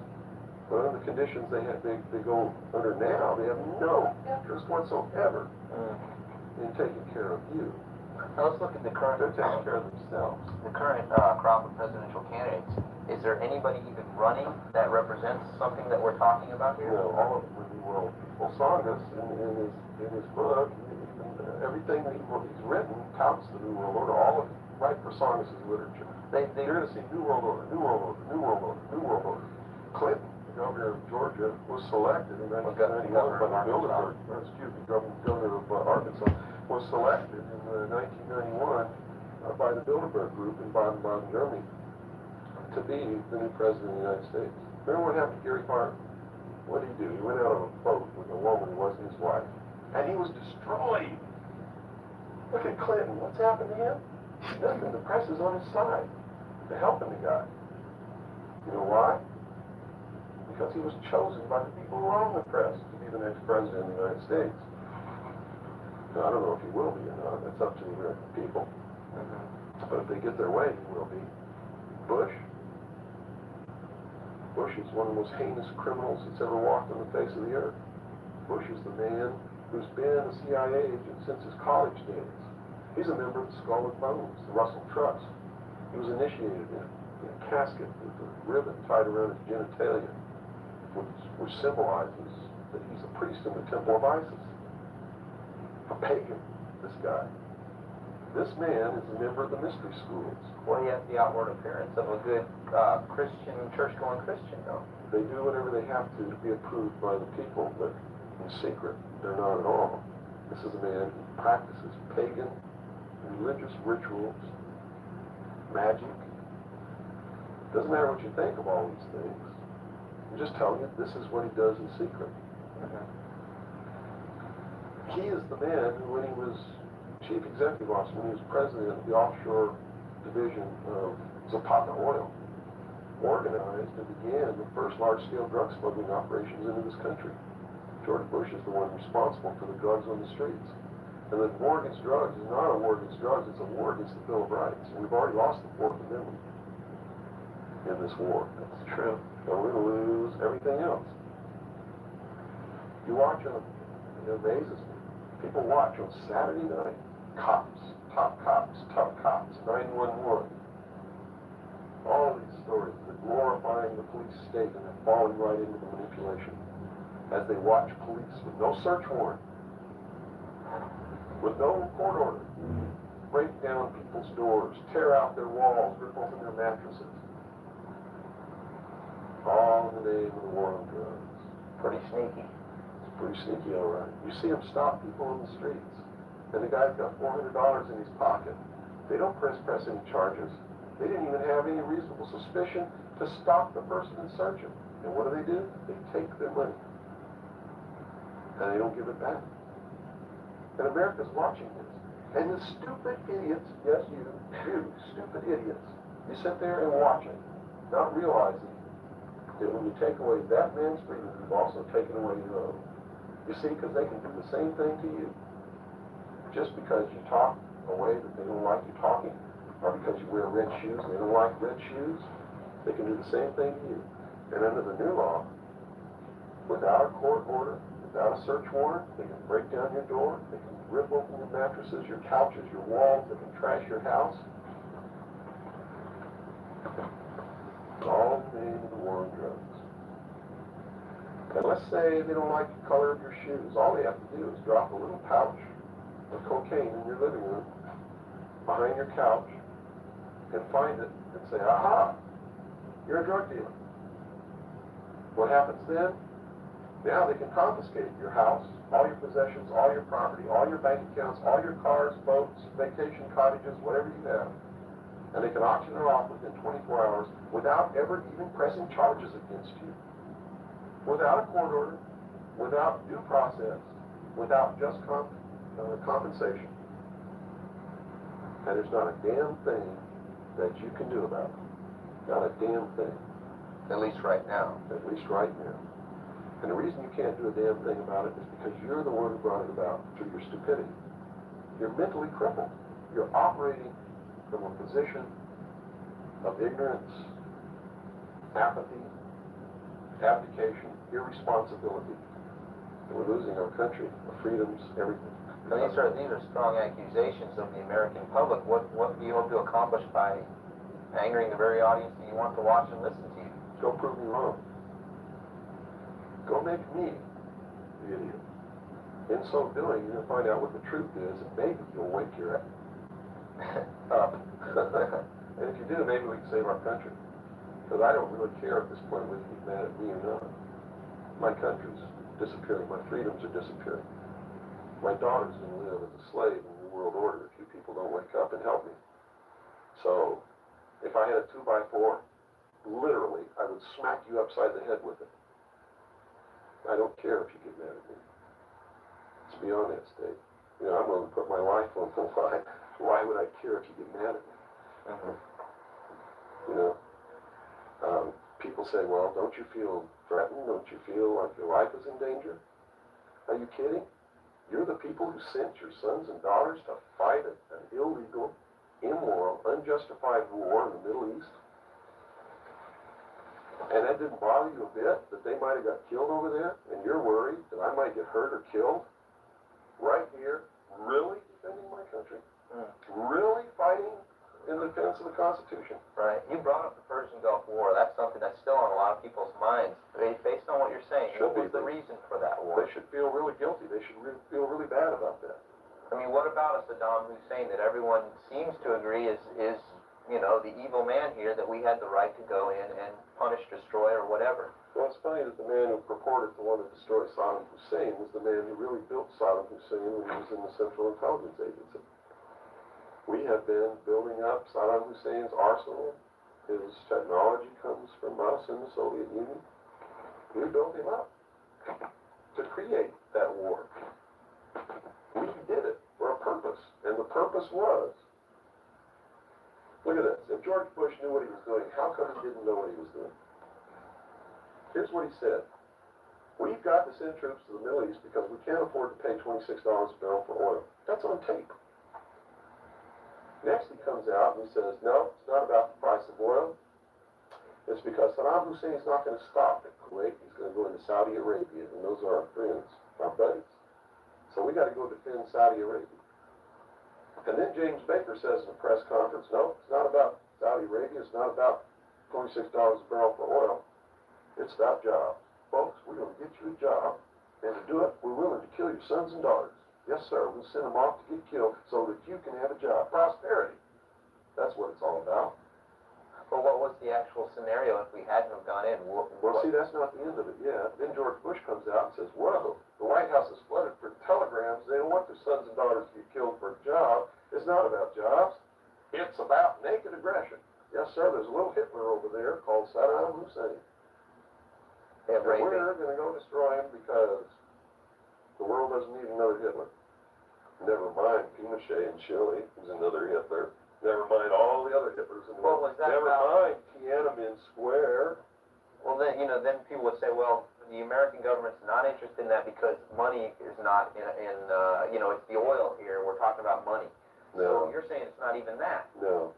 But under the conditions they go under now, they have no interest whatsoever in taking care of you. Now let's look at the current. They're taking care of themselves. The current crop of presidential candidates. Is there anybody even running that represents something that we're talking about here? You know, all of the New World people. Songus in his book, everything that he's written touts the New World Order. All of it, right for Songus's literature. You're going to see New World Order, New World Order, New World Order, New World Order. Clinton, the governor of Georgia, was selected in 1991 by the Bilderberg. Governor of Arkansas was selected in 1991 by the Bilderberg group in Baden-Baden, Germany, to be the new president of the United States. Remember what happened to Gary Farr? What did he do? He went out on a boat with a woman who wasn't his wife, and he was destroyed. Look at Clinton. What's happened to him? Nothing. The press is on his side. They're helping the guy. You know why? Because he was chosen by the people who own the press to be the next president of the United States. Now, I don't know if he will be or not. That's up to the American people. But if they get their way, he will be. Bush is one of the most heinous criminals that's ever walked on the face of the earth. Bush is the man who's been a CIA agent since his college days. He's a member of the Skull and Bones, the Russell Trust. He was initiated in a casket with a ribbon tied around his genitalia, which symbolizes that he's a priest in the temple of Isis. A pagan, this guy. This man is a member of the mystery schools. Well, he has the outward appearance of a good Christian, church-going Christian, though. They do whatever they have to be approved by the people, but in secret, they're not at all. This is a man who practices pagan religious rituals, magic. Doesn't matter what you think of all these things. I'm just telling you, this is what he does in secret. He is the man who, when he was chief executive officer, when he was president of the offshore division of Zapata Oil, organized and began the first large-scale drug smuggling operations into this country. George Bush is the one responsible for the drugs on the streets. And the war against drugs is not a war against drugs, it's a war against the Bill of Rights. And we've already lost the Fourth Amendment in this war. That's true. And we're going to lose everything else. You watch on, it amazes me. People watch on Saturday night, cops, top cops, tough cops, 911. All of these stories, they're glorifying the police state and they're falling right into the manipulation as they watch police with no search warrant, with no court order, break down people's doors, tear out their walls, rip open their mattresses. All in the name of the war on drugs. Pretty sneaky. It's pretty sneaky, all right. You see them stop people on the streets, and the guy's got $400 in his pocket. They don't press any charges. They didn't even have any reasonable suspicion to stop the person and search him. And what do? They take their money. And they don't give it back. And America's watching this. And the stupid idiots, yes, you, stupid idiots, you sit there and watch it, not realizing that when you take away that man's freedom, you've also taken away your own. You see, because they can do the same thing to you. Just because you talk a way that they don't like you talking, or because you wear red shoes and they don't like red shoes, they can do the same thing to you. And under the new law, without a court order, without a search warrant, they can break down your door, they can rip open your mattresses, your couches, your walls, they can trash your house. All in the name of the war on drugs. And let's say they don't like the color of your shoes. All they have to do is drop a little pouch of cocaine in your living room, behind your couch, and find it and say, aha, you're a drug dealer. What happens then? Now they can confiscate your house, all your possessions, all your property, all your bank accounts, all your cars, boats, vacation cottages, whatever you have. And they can auction it off within 24 hours without ever even pressing charges against you. Without a court order, without due process, without just compensation. And there's not a damn thing that you can do about it. Not a damn thing. At least right now. At least right now. And the reason you can't do a damn thing about it is because you're the one who brought it about through your stupidity. You're mentally crippled. You're operating from a position of ignorance, apathy, abdication, irresponsibility. And we're losing our country, our freedoms, everything. Now, these are strong accusations of the American public. What do you hope to accomplish by angering the very audience that you want to watch and listen to you. Go prove me wrong. Go make me the idiot. In so doing, you're going to find out what the truth is, and maybe you'll wake your up. And if you do, maybe we can save our country. Because I don't really care at this point whether you get mad at me or not. My country's disappearing. My freedoms are disappearing. My daughter's going to live as a slave in the world order if you people don't wake up and help me. So, if I had a 2x4, literally, I would smack you upside the head with it. I don't care if you get mad at me. It's beyond that state. You know, I'm going to put my life on the line. Why would I care if you get mad at me? You know? People say, well, don't you feel threatened? Don't you feel like your life is in danger? Are you kidding? You're the people who sent your sons and daughters to fight an illegal, immoral, unjustified war in the Middle East? And that didn't bother you a bit that they might have got killed over there? And you're worried that I might get hurt or killed? Right here, really defending my country? Really fighting in defense of the Constitution? Right. You brought up the Persian Gulf War. That's something that's still on a lot of people's minds. Based on what you're saying, what was the reason for that war? They should feel really guilty. They should feel really bad about that. I mean, what about a Saddam Hussein that everyone seems to agree is you know, the evil man here, that we had the right to go in and punish, destroy, or whatever? Well, it's funny that the man who purported to want to destroy Saddam Hussein was the man who really built Saddam Hussein when he was in the Central Intelligence Agency. We have been building up Saddam Hussein's arsenal. His technology comes from us in the Soviet Union. We built him up to create that war. We did it for a purpose, and the purpose was, look at this, if George Bush knew what he was doing, how come he didn't know what he was doing? Here's what he said. We've got to send troops to the Middle East because we can't afford to pay $26 a barrel for oil. That's on tape. Next he comes out and he says, no, it's not about the price of oil. It's because Saddam Hussein is not going to stop at Kuwait. He's going to go into Saudi Arabia, and those are our friends, our buddies. So we got to go defend Saudi Arabia. And then James Baker says in a press conference, no, it's not about Saudi Arabia. It's not about $26 a barrel for oil. It's about jobs. Folks, we're going to get you a job, and to do it, we're willing to kill your sons and daughters. Yes, sir, we'll send them off to get killed so that you can have a job. Prosperity. That's what it's all about. Well, what was the actual scenario if we hadn't have gone in? Well, see, that's not the end of it yet. Then George Bush comes out and says, whoa, the White House is flooded for telegrams. They don't want their sons and daughters to get killed for a job. It's not about jobs. It's about naked aggression. Yes, sir, there's a little Hitler over there called Saddam Hussein. And we're going to go destroy him because the world doesn't need another Hitler. Never mind Pinochet in Chile, who's another Hitler. Never mind all the other Hitlers in the world. Never mind Tiananmen Square. Well, then, you know, then people would say, well, the American government's not interested in that because money is not in you know, it's the oil here. We're talking about money. No. So you're saying it's not even that. No.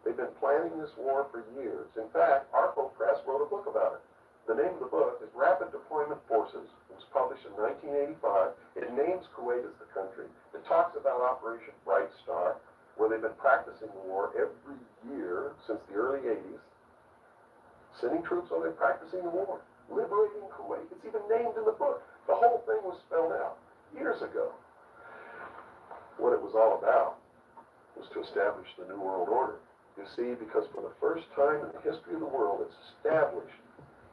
They've been planning this war for years. In fact, Arco Press wrote a book about it. The name of the book is Rapid Deployment Forces. It was published in 1985. It names Kuwait as the country. It talks about Operation Bright Star, where they've been practicing the war every year since the early 80s. Sending troops on there practicing the war. Liberating Kuwait. It's even named in the book. The whole thing was spelled out years ago. What it was all about was to establish the New World Order. You see, because for the first time in the history of the world, it's established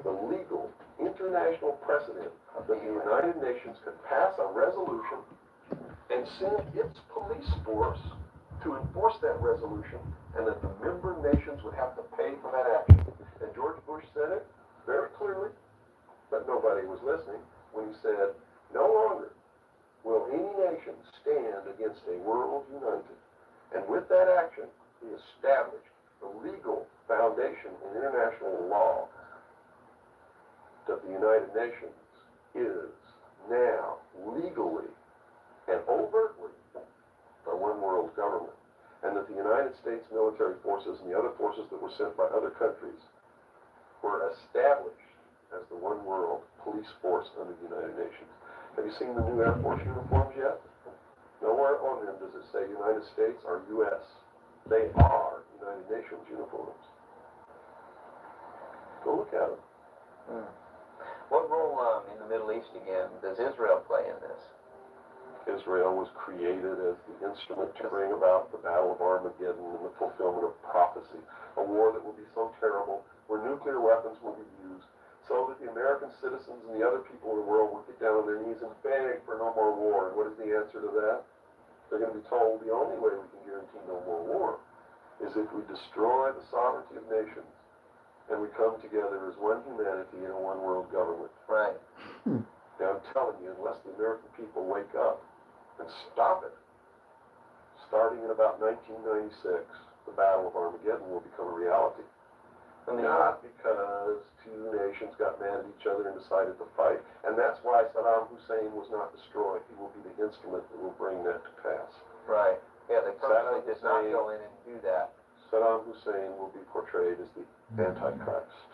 the legal international precedent that the United Nations could pass a resolution and send its police force to enforce that resolution, and that the member nations would have to pay for that action. And George Bush said it very clearly, but nobody was listening when he said, no longer will any nation stand against a world united. And with that action, he established the legal foundation in international law that the United Nations is now legally and overtly a one world government, and that the United States military forces and the other forces that were sent by other countries were established as the one world police force under the United Nations. Have you seen the new Air Force uniforms yet? Nowhere on them does it say United States or U.S. They are United Nations uniforms. Go look at them. Hmm. What role in the Middle East again does Israel play in this? Israel was created as the instrument to bring about the Battle of Armageddon and the fulfillment of prophecy, a war that will be so terrible, where nuclear weapons will be used, so that the American citizens and the other people in the world will get down on their knees and beg for no more war. And what is the answer to that? They're going to be told the only way we can guarantee no more war is if we destroy the sovereignty of nations and we come together as one humanity in a one world government. Right. Now I'm telling you, unless the American people wake up and stop it, starting in about 1996, the Battle of Armageddon will become a reality. Not because two nations got mad at each other and decided to fight, and that's why Saddam Hussein was not destroyed. He will be the instrument that will bring that to pass. Right. Yeah, they purposely did not go in and do that. Saddam Hussein will be portrayed as the Antichrist.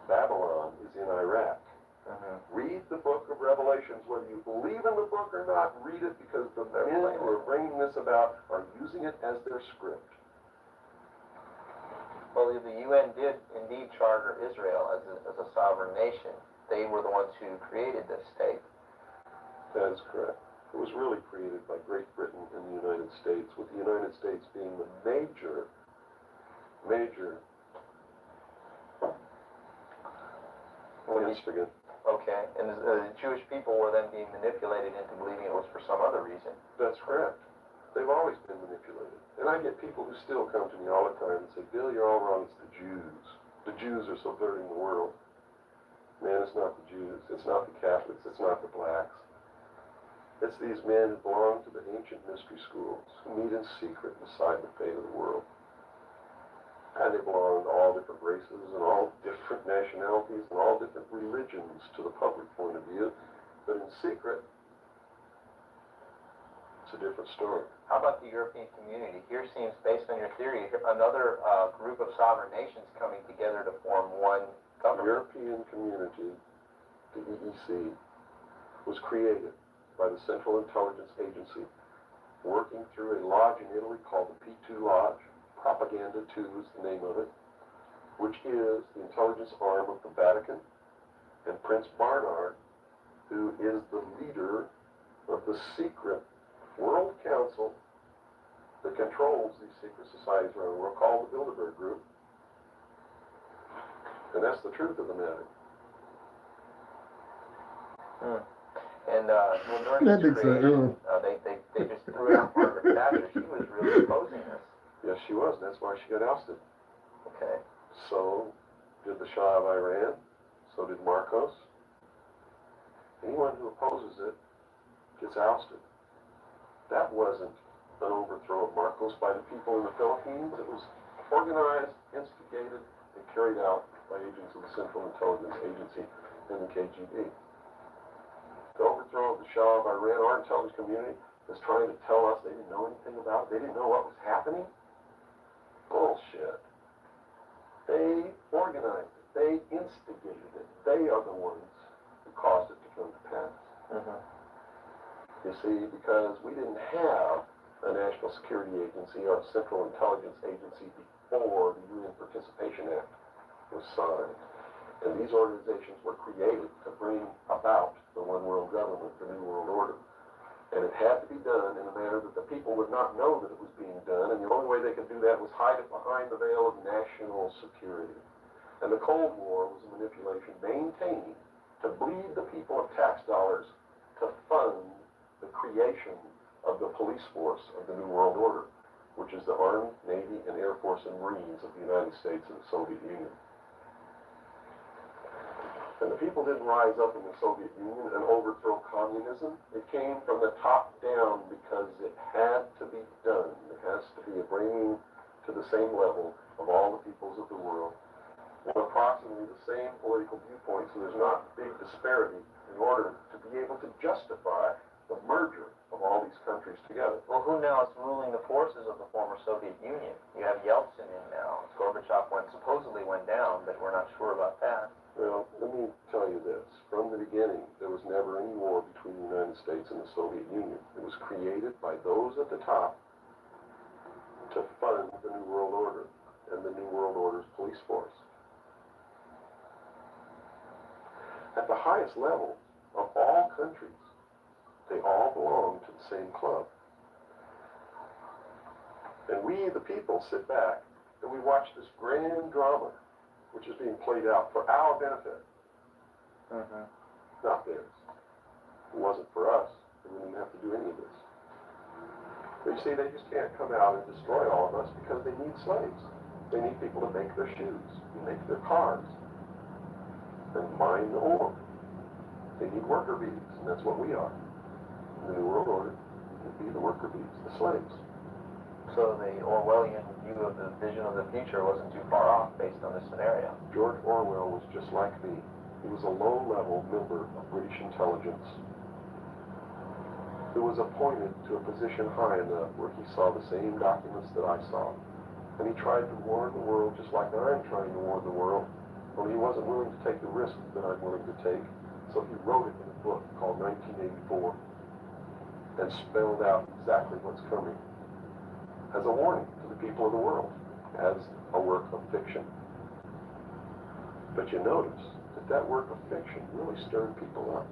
Babylon is in Iraq. Read the book of Revelations. Whether you believe in the book or not, read it, because the men who are bringing this about are using it as their script. Well, the UN did indeed charter Israel as a sovereign nation. They were the ones who created this state. That is correct. It was really created by Great Britain and the United States, with the United States being the major instigant. Okay, and the Jewish people were then being manipulated into believing it was for some other reason. That's correct. They've always been manipulated. And I get people who still come to me all the time and say, Bill, you're all wrong, it's the Jews. The Jews are subverting the world. Man, it's not the Jews, it's not the Catholics, it's not the blacks. It's these men who belong to the ancient mystery schools, who meet in secret and decide the fate of the world. And they belong to all different races and all different nationalities and all different religions to the public point of view. But in secret, it's a different story. How about the European community? Here seems, based on your theory, another group of sovereign nations coming together to form one government. The European community, the EEC, was created by the Central Intelligence Agency, working through a lodge in Italy called the P2 Lodge. Propaganda 2 is the name of it, which is the intelligence arm of the Vatican. And Prince Bernhard, who is the leader of the secret World Council that controls these secret societies around the world, called the Bilderberg Group. And that's the truth of the matter. And well, during this creation, they just threw out Margaret Thatcher. She was really opposing this. Yes, she was, and that's why she got ousted. Okay. So did the Shah of Iran, so did Marcos. Anyone who opposes it gets ousted. That wasn't an overthrow of Marcos by the people in the Philippines. It was organized, instigated, and carried out by agents of the Central Intelligence Agency and the KGB. The overthrow of the Shah of Iran, our intelligence community is trying to tell us they didn't know anything about it. They didn't know what was happening. Bullshit. They organized it. They instigated it. They are the ones who caused it to come to pass. You see, because we didn't have a National Security Agency or a Central Intelligence Agency before the UN Participation Act was signed. And these organizations were created to bring about the one world government, the New World Order. And it had to be done in a manner that the people would not know that it was being done, and the only way they could do that was hide it behind the veil of national security. And the Cold War was a manipulation maintained to bleed the people of tax dollars to fund the creation of the police force of the New World Order, which is the Army, Navy, and Air Force and Marines of the United States and the Soviet Union. And the people didn't rise up in the Soviet Union and overthrow communism. It came from the top down because it had to be done. It has to be a bringing to the same level of all the peoples of the world, with approximately the same political viewpoints, so there's not big disparity in order to be able to justify the merger of all these countries together. Well, who now is ruling the forces of the former Soviet Union? You have Yeltsin in now. Gorbachev supposedly went down, but we're not sure about that. Well, let me tell you this. From the beginning, there was never any war between the United States and the Soviet Union. It was created by those at the top to fund the New At the highest level of all countries, they all belong to the same club. And we, the people, sit back and we watch this grand drama, which is being played out for our benefit, not theirs. If it wasn't for us, we wouldn't even have to do any of this. But you see, they just can't come out and destroy all of us because they need slaves. They need people to make their shoes, and make their cars, and mine the ore. They need worker bees, and that's what we are. In the New World Order, would be the worker bees, the slaves. So the Orwellian view of the vision of the future wasn't too far off based on this scenario. George Orwell was just like me. He was a low-level member of British intelligence who was appointed to a position high enough where he saw the same documents that I saw. And he tried to warn the world just like I'm trying to warn the world, only he wasn't willing to take the risk that I'm willing to take. So he wrote it in a book called 1984 and spelled out exactly what's coming as a warning to the people of the world, as a work of fiction. But you notice that that work of fiction really stirred people up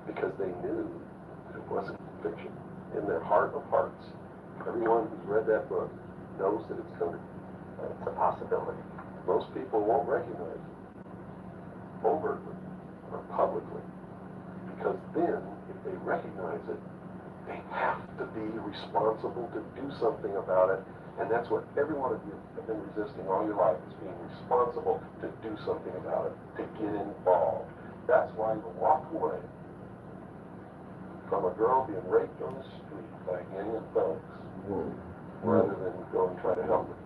because they knew that it wasn't fiction. In their heart of hearts, everyone who's read that book knows that it's coming. It's a possibility. Most people won't recognize it overtly or publicly, because then, if they recognize it, they have to be responsible to do something about it, and that's what every one of you have been resisting all your life, is being responsible to do something about it, to get involved. That's why you walk away from a girl being raped on the street by a gang of thugs, rather than go and try to help her.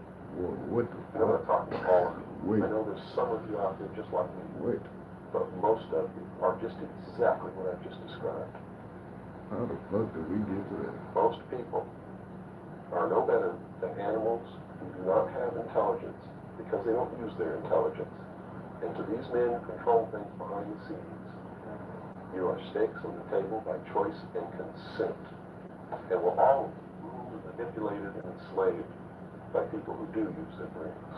What the And I'm not talking to all of you. Wait. I know there's some of you out there just like me, Wait, but most of you are just exactly what I've just described. how the fuck did we get to that? Most people are no better than animals who do not have intelligence because they don't use their intelligence. And to these men who control things behind the scenes, you are stakes on the table by choice and consent, and will always be ruled and manipulated and enslaved by people who do use their brains.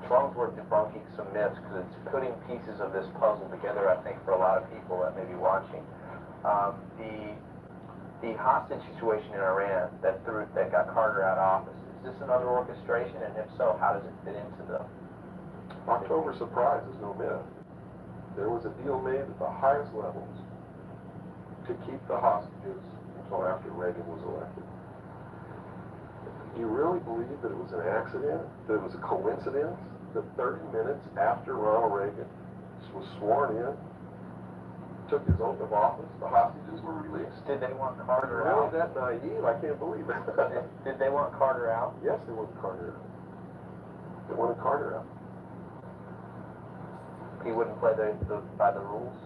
Trum's worth debunking some myths because it's putting pieces of this puzzle together, I think, for a lot of people that may be watching. The hostage situation in Iran that got Carter out of office, is this another orchestration? And if so, how does it fit into the... October surprise is no myth. There was a deal made at the highest levels to keep the hostages until after Reagan was elected. Do you really believe that it was an accident, that it was a coincidence, that 30 minutes after Ronald Reagan was sworn in, took his oath of office, the hostages were released? Did they want Carter Really out? that naive? I can't believe it. Did they want Carter out? Yes, they wanted Carter out. They wanted Carter out. He wouldn't play by the rules?